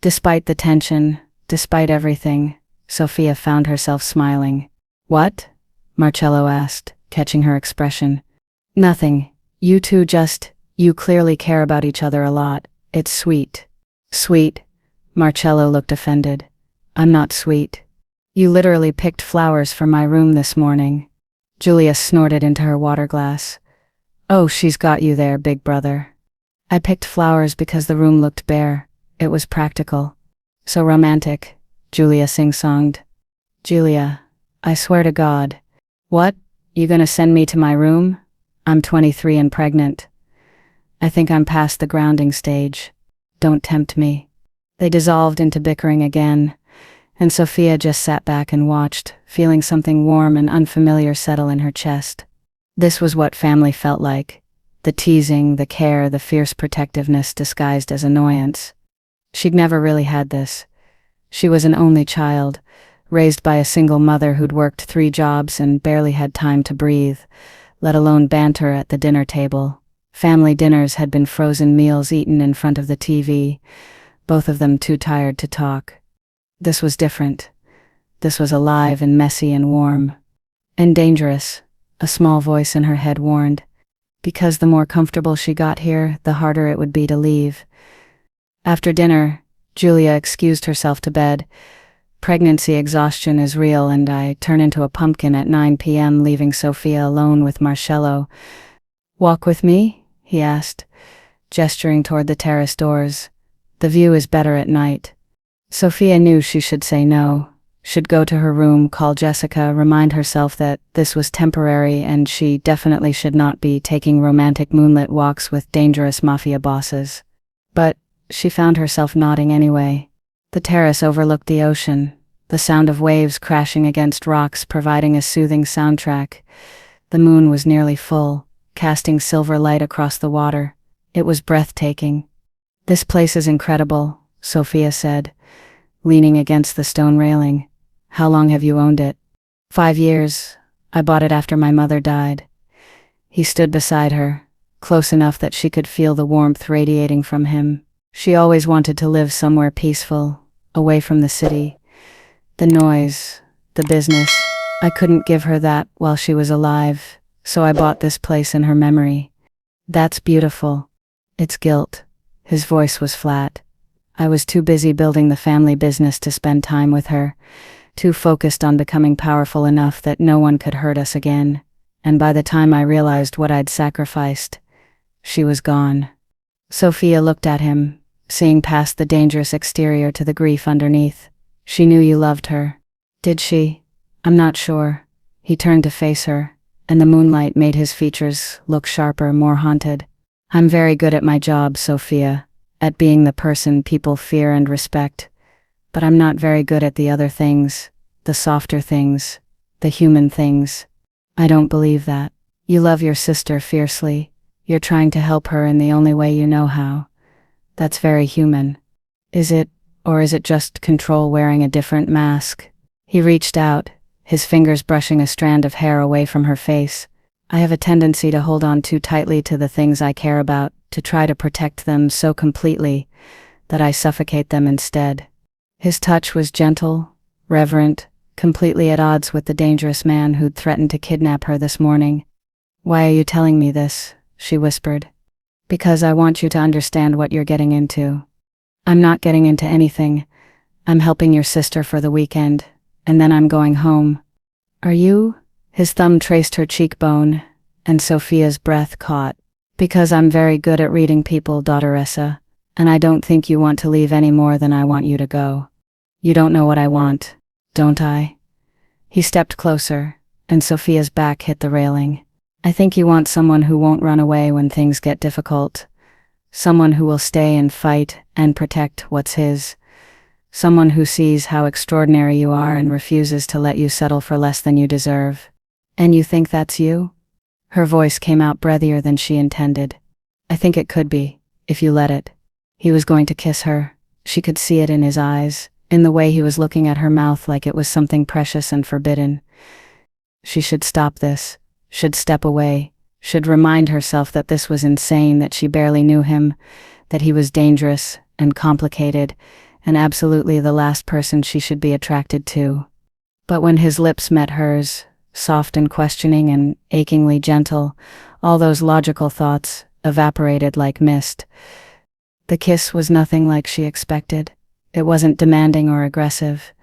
Despite the tension, despite everything, Sophia found herself smiling. What? Marcello asked, catching her expression. Nothing. You two you clearly care about each other a lot. It's sweet. Sweet? Marcello looked offended. I'm not sweet. You literally picked flowers for my room this morning. Julia snorted into her water glass. Oh, she's got you there, big brother. I picked flowers because the room looked bare. It was practical. So romantic, Julia sing-songed. Julia, I swear to God. What? You gonna send me to my room? I'm 23 and pregnant. I think I'm past the grounding stage. Don't tempt me. They dissolved into bickering again, and Sophia just sat back and watched, feeling something warm and unfamiliar settle in her chest. This was what family felt like. The teasing, the care, the fierce protectiveness disguised as annoyance. She'd never really had this. She was an only child, raised by a single mother who'd worked 3 jobs and barely had time to breathe, let alone banter at the dinner table. Family dinners had been frozen meals eaten in front of the TV, both of them too tired to talk. This was different. This was alive and messy and warm. And dangerous, a small voice in her head warned. Because the more comfortable she got here, the harder it would be to leave. After dinner, Julia excused herself to bed. Pregnancy exhaustion is real, and I turn into a pumpkin at 9 p.m., leaving Sophia alone with Marcello. Walk with me? He asked, gesturing toward the terrace doors. The view is better at night. Sophia knew she should say no, should go to her room, call Jessica, remind herself that this was temporary and she definitely should not be taking romantic moonlit walks with dangerous mafia bosses. But she found herself nodding anyway. The terrace overlooked the ocean, the sound of waves crashing against rocks providing a soothing soundtrack. The moon was nearly full, casting silver light across the water. It was breathtaking. This place is incredible, Sophia said, leaning against the stone railing. How long have you owned it? 5 years. I bought it after my mother died. He stood beside her, close enough that she could feel the warmth radiating from him. She always wanted to live somewhere peaceful, away from the city. The noise, the business. I couldn't give her that while she was alive, so I bought this place in her memory. That's beautiful. It's guilt. His voice was flat. I was too busy building the family business to spend time with her, too focused on becoming powerful enough that no one could hurt us again. And by the time I realized what I'd sacrificed, she was gone. Sophia looked at him, seeing past the dangerous exterior to the grief underneath. She knew you loved her. Did she? I'm not sure. He turned to face her, and the moonlight made his features look sharper, more haunted. I'm very good at my job, Sophia, at being the person people fear and respect. But I'm not very good at the other things, the softer things, the human things. I don't believe that. You love your sister fiercely. You're trying to help her in the only way you know how. That's very human. Is it, or is it just control wearing a different mask? He reached out, his fingers brushing a strand of hair away from her face. I have a tendency to hold on too tightly to the things I care about, to try to protect them so completely that I suffocate them instead. His touch was gentle, reverent, completely at odds with the dangerous man who'd threatened to kidnap her this morning. Why are you telling me this? She whispered. Because I want you to understand what you're getting into. I'm not getting into anything. I'm helping your sister for the weekend, and then I'm going home. Are you? His thumb traced her cheekbone, and Sophia's breath caught. Because I'm very good at reading people, daughteressa, and I don't think you want to leave any more than I want you to go. You don't know what I want, don't I? He stepped closer, and Sophia's back hit the railing. I think you want someone who won't run away when things get difficult. Someone who will stay and fight and protect what's his. Someone who sees how extraordinary you are and refuses to let you settle for less than you deserve. And you think that's you? Her voice came out breathier than she intended. I think it could be, if you let it. He was going to kiss her. She could see it in his eyes, in the way he was looking at her mouth like it was something precious and forbidden. She should stop this, should step away, should remind herself that this was insane, that she barely knew him, that he was dangerous and complicated, and absolutely the last person she should be attracted to. But when his lips met hers, soft and questioning and achingly gentle, all those logical thoughts evaporated like mist. The kiss was nothing like she expected. It wasn't demanding or aggressive.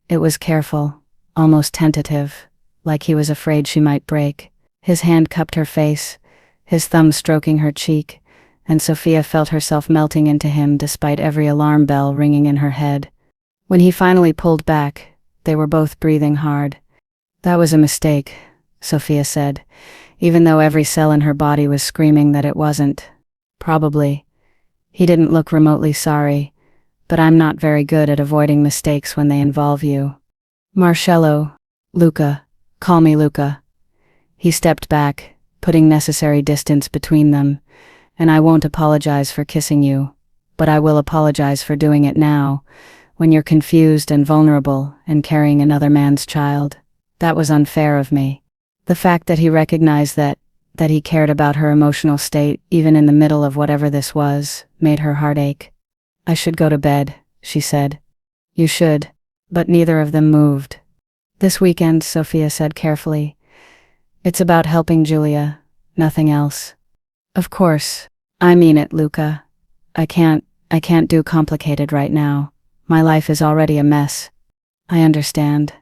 It was careful, almost tentative, like he was afraid she might break. His hand cupped her face, his thumb stroking her cheek, and Sophia felt herself melting into him despite every alarm bell ringing in her head. When he finally pulled back, they were both breathing hard. That was a mistake, Sophia said, even though every cell in her body was screaming that it wasn't. Probably. He didn't look remotely sorry, but I'm not very good at avoiding mistakes when they involve you. Marcello, Luca, call me Luca. He stepped back, putting necessary distance between them, and I won't apologize for kissing you, but I will apologize for doing it now, when you're confused and vulnerable and carrying another man's child. That was unfair of me. The fact that he recognized that he cared about her emotional state, even in the middle of whatever this was, made her heart ache. I should go to bed, she said. You should, but neither of them moved. This weekend, Sophia said carefully. It's about helping Julia, nothing else. Of course, I mean it, Luca. I can't do complicated right now. My life is already a mess. I understand.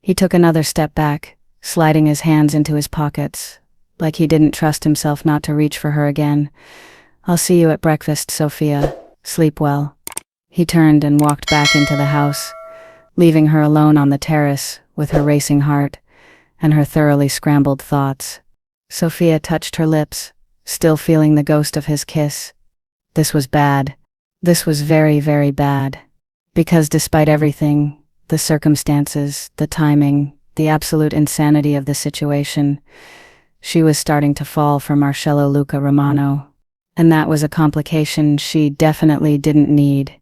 He took another step back, sliding his hands into his pockets, like he didn't trust himself not to reach for her again. I'll see you at breakfast, Sophia. Sleep well. He turned and walked back into the house, leaving her alone on the terrace with her racing heart and her thoroughly scrambled thoughts. Sophia touched her lips, still feeling the ghost of his kiss. This was bad. This was very, very bad. Because despite everything, the circumstances, the timing, the absolute insanity of the situation, she was starting to fall for Marcello Luca Romano. And that was a complication she definitely didn't need.